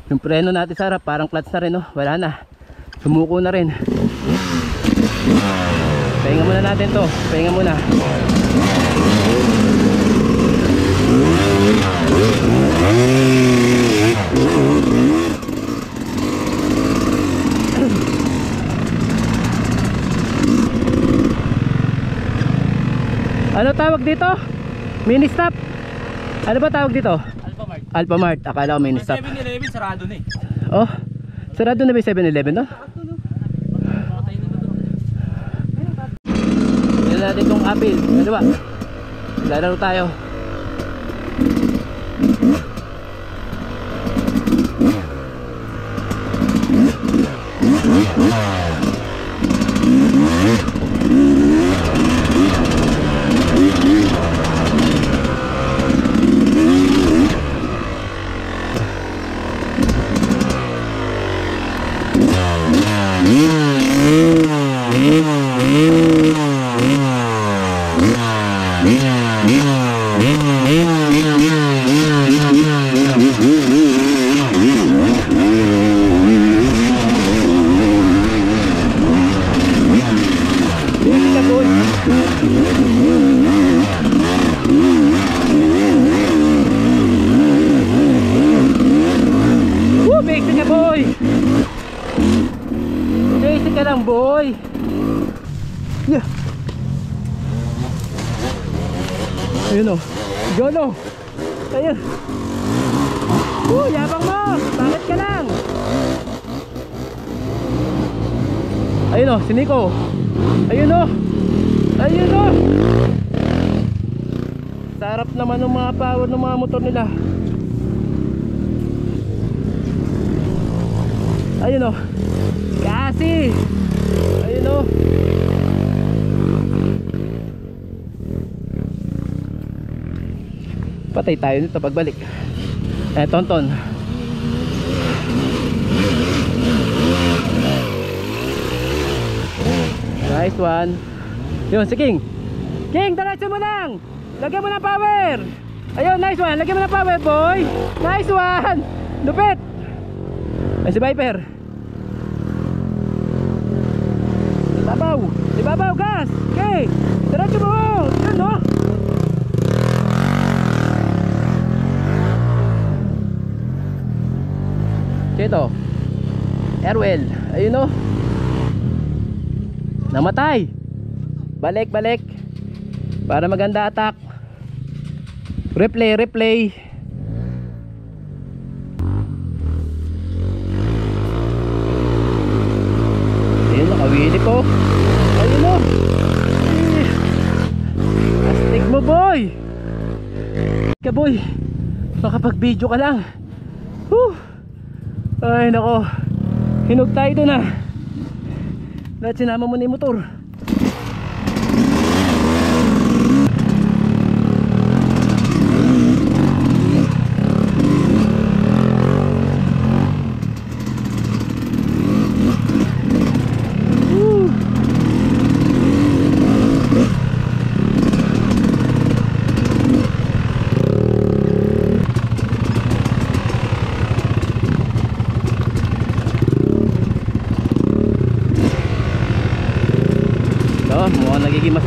Yung preno natin sa harap parang clutch na rin, oh. Wala na, sumuko na rin. Pahinga muna natin to. Pahinga muna. Ano tawag dito? Mini stop? Ano ba tawag dito? Alphamart. Alphamart, akala ko mini stop. 7-Eleven sarado na eh. Oh, sarado na ba yung 7-Eleven no? Tignan natin itong apple. Ano ba? Lalaro tayo. Boy, yeah. Ayun o, John o, ayun. Yabang mo, bakit ka lang? Ayun o, si Nico. Ayun o, ayun o. Sarap naman ng mga power ng mga motor nila. Ayun o, kasi ayun o. Patay tayo nito pagbalik. Tonton. Nice one. Yun si King. King, diretso mo lang. Lagyan mo ng power. Ayun, nice one. Lagyan mo ng power, boy. Nice one. Lupit. Ay, si Viper. Ibabaw. Ibabaw, gas. Okay. Diretso mo. Yun, no? Ito. Airwell. Ayun, no? Namatay. Balik, balik. Para maganda attack. Replay, replay. Ayun, nakawili ko. Ayun o. Astig mo, boy. Ka, boy. Makapag-video ka lang. Whew. Ay, nako. Hinog tayo doon ah. Lahat sinama mo na yung motor.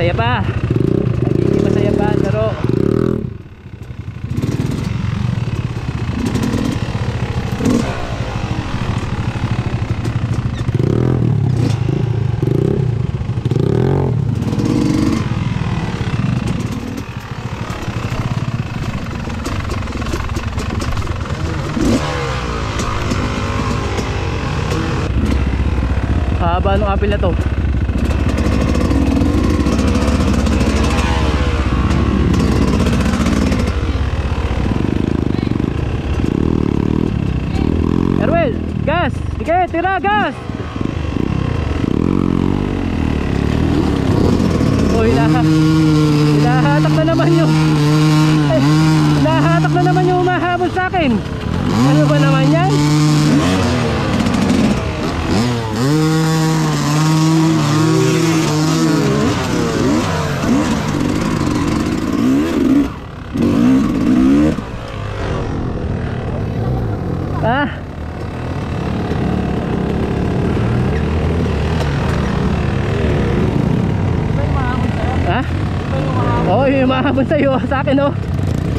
Masaya pa. Nagiging masaya pa ang laro. Haba nung apil na to. Erwin, gas! Sige, tira, gas! Oh, hinahatak na naman yung hinahatak na naman yung umahabol sa akin. Ano ba naman yan? Ah. Ha? Oo, yung mahabon sa'yo sa akin, oh.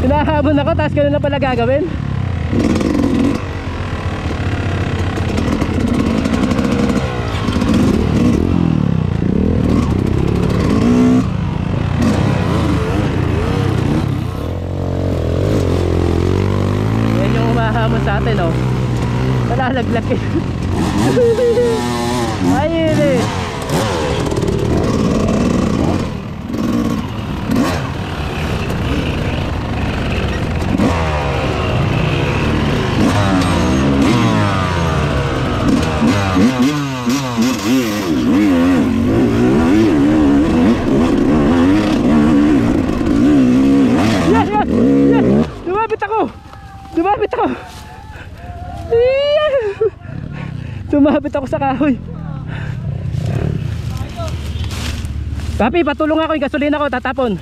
Hinahabon ako, tapos ganun na pala gagawin. Yan yung umahamon sa atin, oh. Nalalaglag eh. Ayun eh. Tumabit ako sa kahoy. Papi, patulong ako, yung gasolina ko tatapon.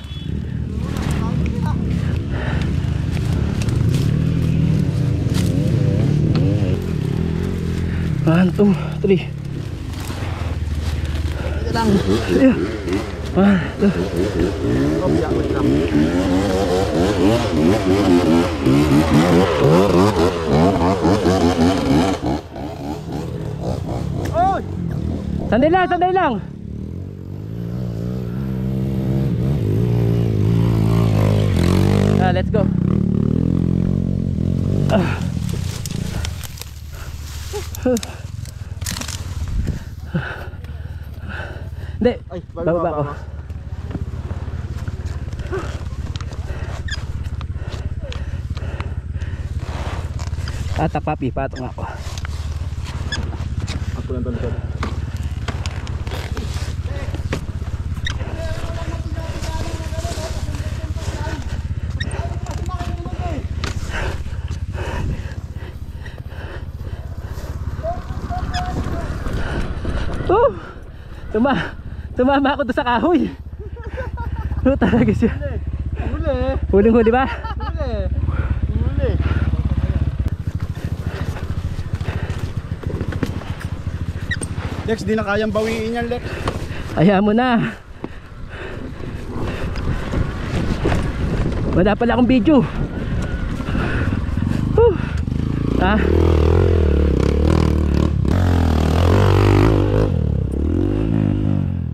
One, two, three. Ito lang. One, two. Sandali lang, sandali lang. Let's go. Hindi, bababa ako. Tatak papi, patong ako. Ako lang tanda. Tumama ako doon sa kahoy. Ano talaga siya? Huling-huli ba? Huli. Lex, di na kayang bawiin yan, Lex. Ayaw mo na. Wala pala akong video. Ah.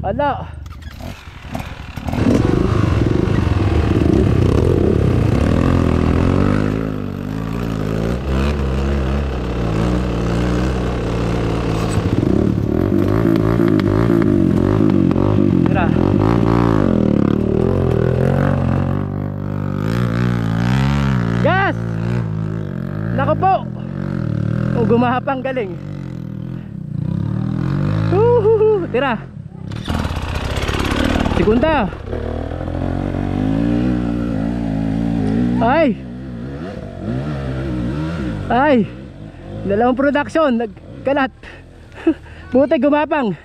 Ala. Tira. Gas! Nako po. Gumahapang galing. Tira. Segunda. Ay. Dalawang production nagkalat. Buti gumapang.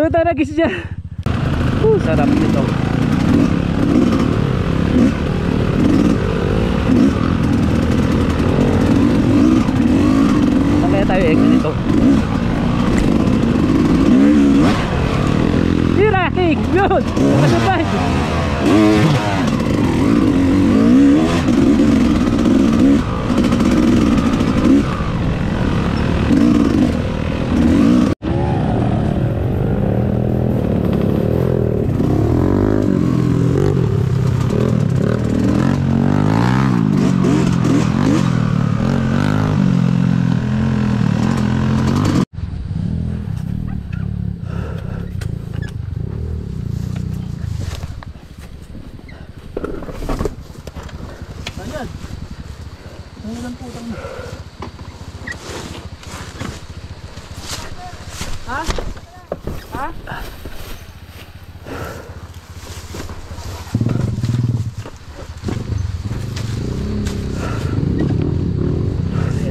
Taragis siya. sarap nito. Saan kaya tayo exit nito? Tira! King! Yun! Nakasabay!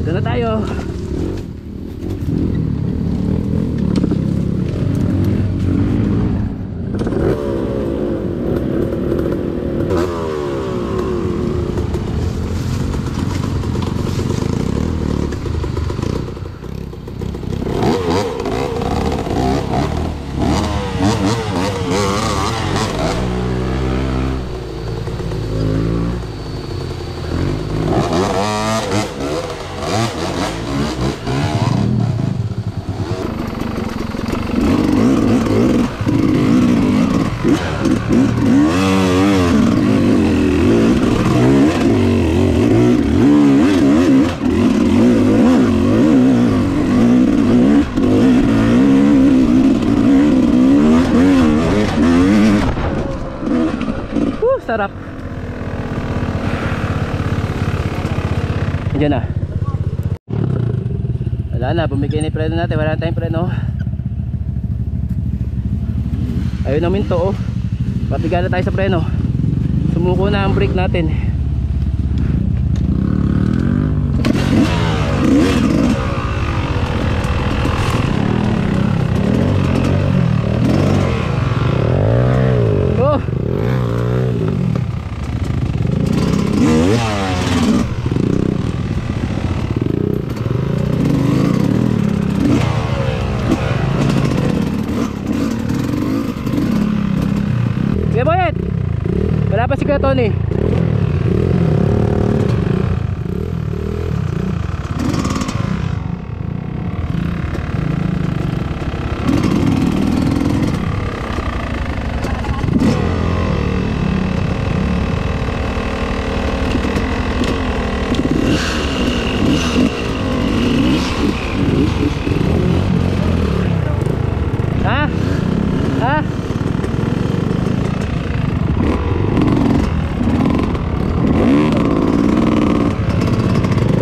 Ito na tayo. Sarap. Diyan na. Wala na, bumigay na yung preno natin. Wala na tayong preno. Ayun na minto, oh. Papiga na tayo sa preno. Sumuko na ang brake natin. Oh! Kuya Boyet, wala pa si Kuya Tony. Ha? Ha?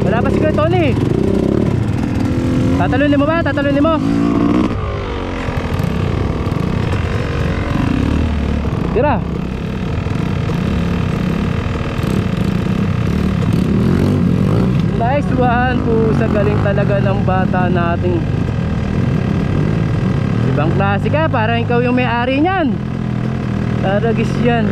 Wala pa si Kuya Tony. Tatalunin mo ba? Tatalunin mo. Tira. Nice one po. Sa galing talaga ng bata nating. Ibang klase ka. Parang ikaw yung may-ari niyan. Taragis yan.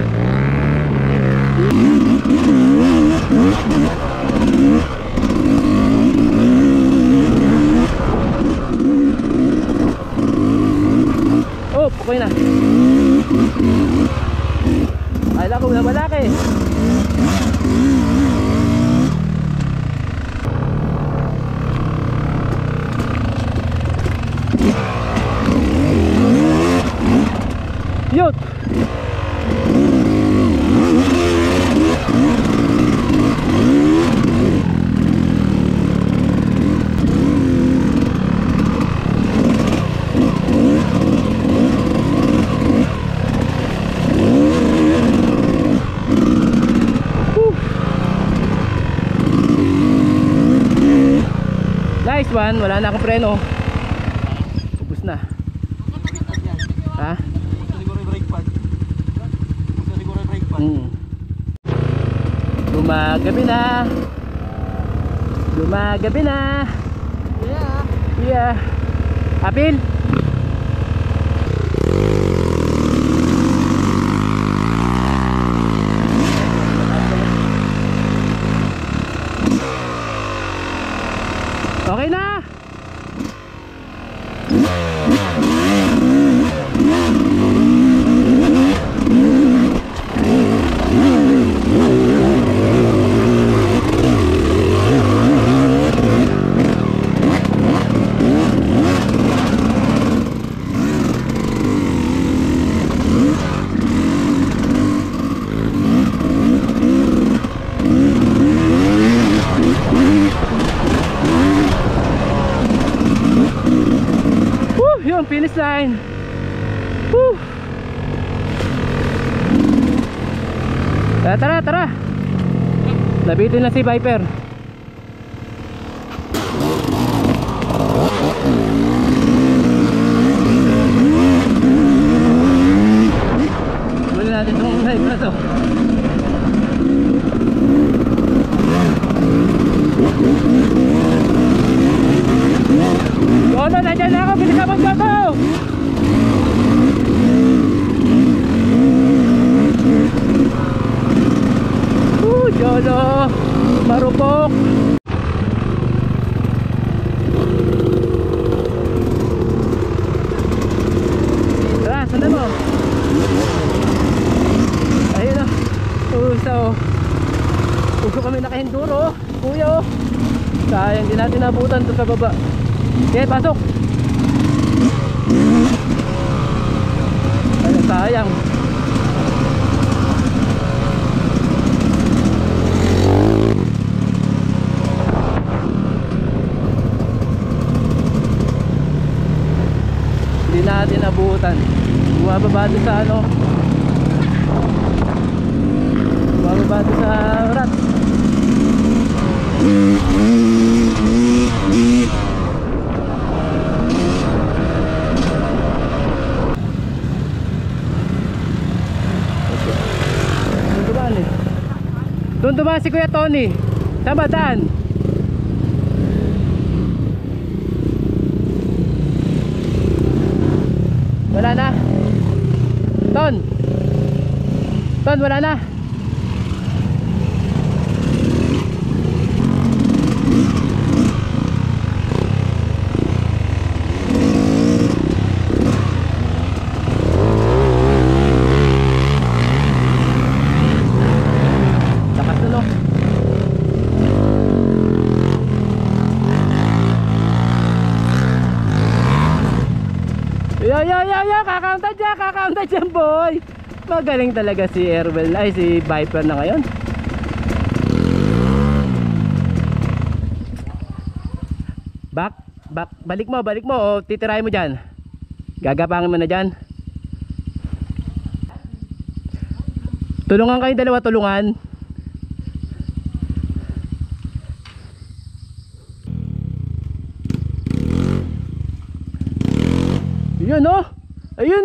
Oh, okay na. Kala ko na malaki. Yun. Nice one, wala na akong preno. Ubus na. Ha? Siguro yung brake pad. Siguro yung brake pad. Gumagabi na. Gumagabi na. Yeah. Yeah. Apil? line. Woo! Tara. Nabitin na si Viper. Muli natin itong live na to. Yolo, nandiyan na ako. Bilis ako dyan ko. Yolo, marupok. Tara, sundan mo. Ayun o. So, uso kami naka-enduro. Kuya o. Sayang, di natin nabutan to sa baba. Okay, pasok. Ay, sayang. Hindi natin abutan. Bumababa doon sa ano. Bumababa doon sa rat. Doon dumaan si Kuya Tony. Saan ba daan? Wala na. Ton, wala na. Lakas na, no? Yo, kakaunta dyan boy. Magaling talaga si Erwel, ay si Viper na ngayon. Balik mo o titirahin mo dyan. Gagapangin mo na dyan. Tulungan kayong dalawa, tulungan. Ayun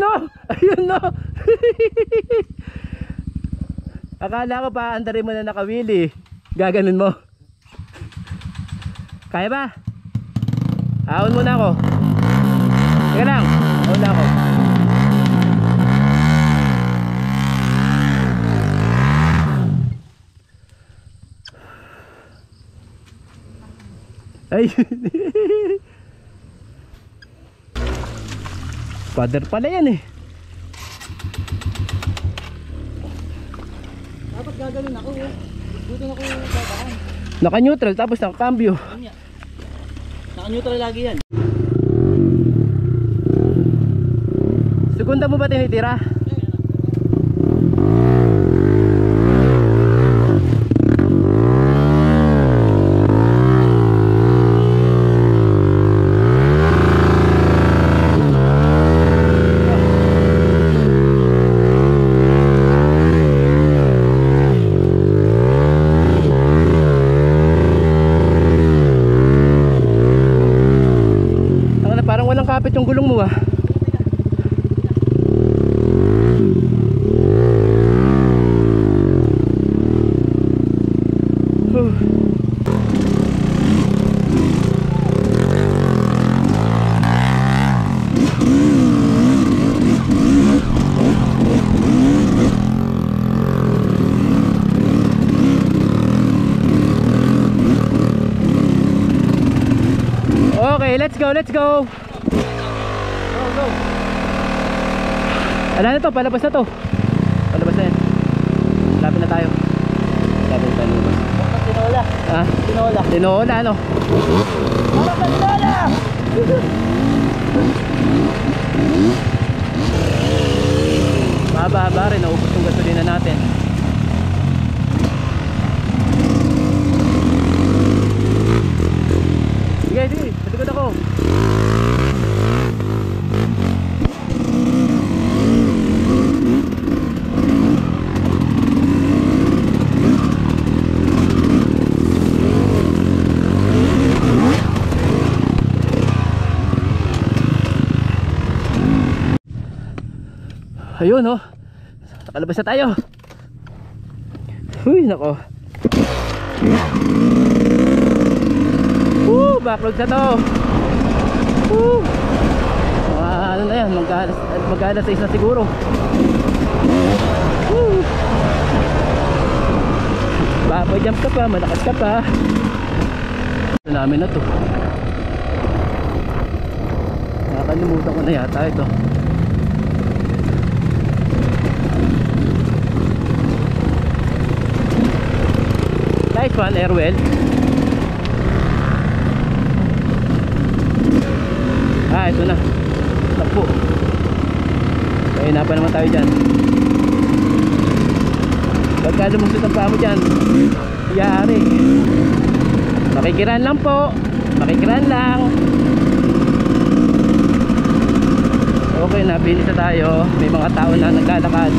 no. Akala ko pa andarin mo na nakawili. Gaganon mo. Kaya ba? Ahon muna ako. Teka lang, ahon na ako. Ay. Father pala yan eh. Dapat gaganon ako. Dito na ako babaan. Naka-neutral tapos naka-cambio. Naka-neutral lagi yan. Segunda mo ba tinitira? Parang walang kapit yung gulong mo ah. Okay, let's go. Go. Ala na to, palabas na to. Palabas na yan. Lapit na tayo. Lapit na tayo. Tinola. Ha? Tinola ano? Tinola! Mahaba rin, naubos yung gasolina natin. Sige, sa likod ako. Ayun oh. Nakalabas na tayo. Uy, nako. Backlog na to. Ano na yan, mag-alas 6 na siguro. Jump ka pa, malakas ka pa. Ito namin na to. Nakakalimutan ko na yata ito. Nice one, Airwell. Ito na. Takbo. Kaya pa naman tayo dyan. Pagka lumusot ang paa mo dyan, yari. Makikiran lang po. Makikiran lang. Okay na, finish na tayo. May mga tao na naglalakad.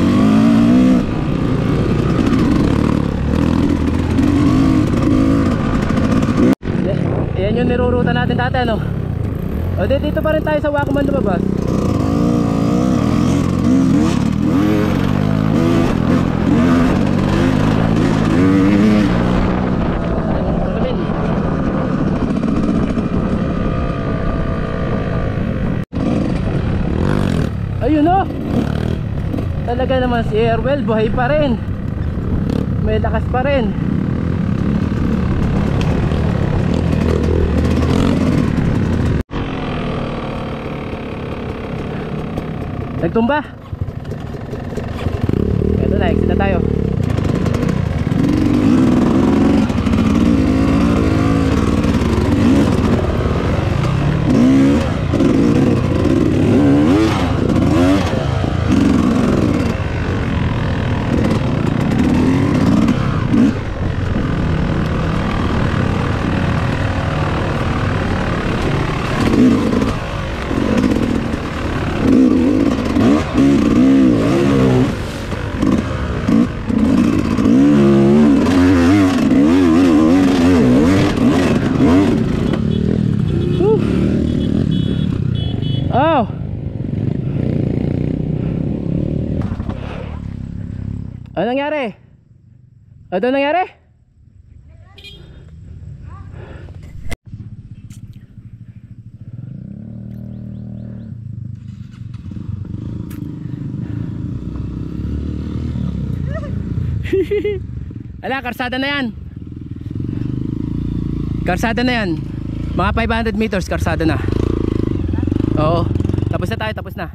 Ayan yung niruruta natin dati, ano? O dito pa rin tayo sa Wakaman lumabas. Ayun o. Talaga naman si Airwell, buhay pa rin. May lakas pa rin. Nagtumba. Ito na, exit na tayo. Ano nangyari? Ano nangyari? Ala, karsada na yan. Karsada na yan. Mga 500 meters karsada na. Oo. Tapos na tayo, tapos na.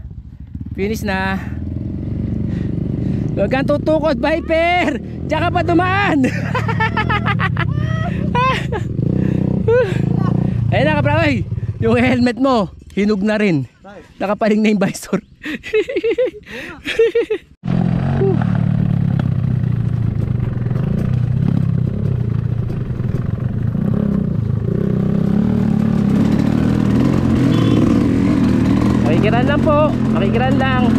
Finish na. Huwag kang tutukot, Viper! Tsaka pa dumaan! Ayun na, kapraway! Yung helmet mo, hinug na rin. Nakapaling na yung visor. Makikiran lang po, makikiran lang.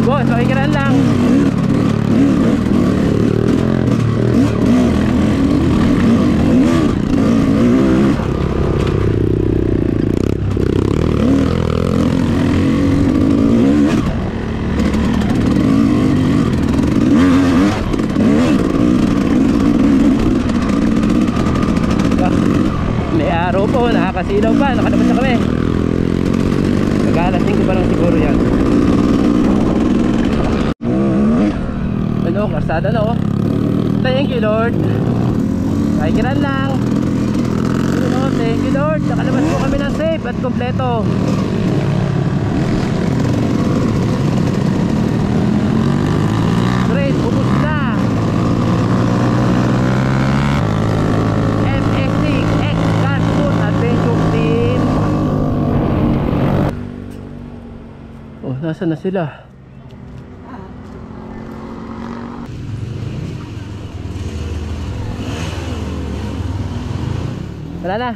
Boss, makikiran lang. May araw po, nakakasilaw pa, nakalabas na kami. Nag-aalasin ko pa lang siguro yan. Ano, karsada na oh. Thank you Lord. Makikiran lang. Ano, thank you Lord. Nakalabas po kami ng safe at kompleto. Great, ubus na. MX6X Cartoon Adventure Team. Oh, nasa na sila? Wala na.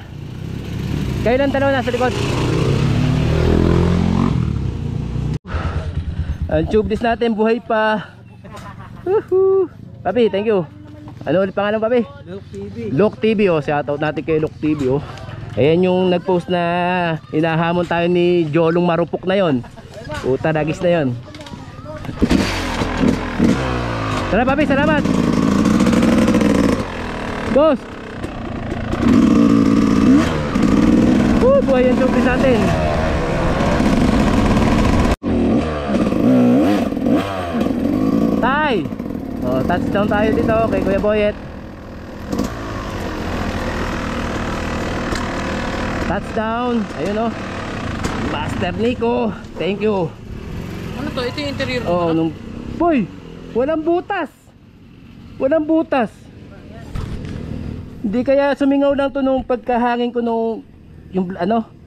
Kayo lang dalawa na sa likod. Ang tubeless natin buhay pa. Papi, thank you. Ano ulit pangalan, Papi? Look TV. Look TV oh, shoutout natin kay Look TV oh. Ayan yung nagpost na hinahamon tayo ni Jolong Marupok na yon. Puta, dagis na yun. Tara papi, salamat. Boss. Buhay yung showbiz natin. Tay. Oh, touchdown tayo dito kay Kuya Boyet. Touchdown. Ayun oh. Master Nico. Thank you. Ano to? Ito yung interior mo? Oh, nung boy, walang butas. Walang butas. Hindi kaya sumingaw lang to nung pagkahangin ko nung yung ano,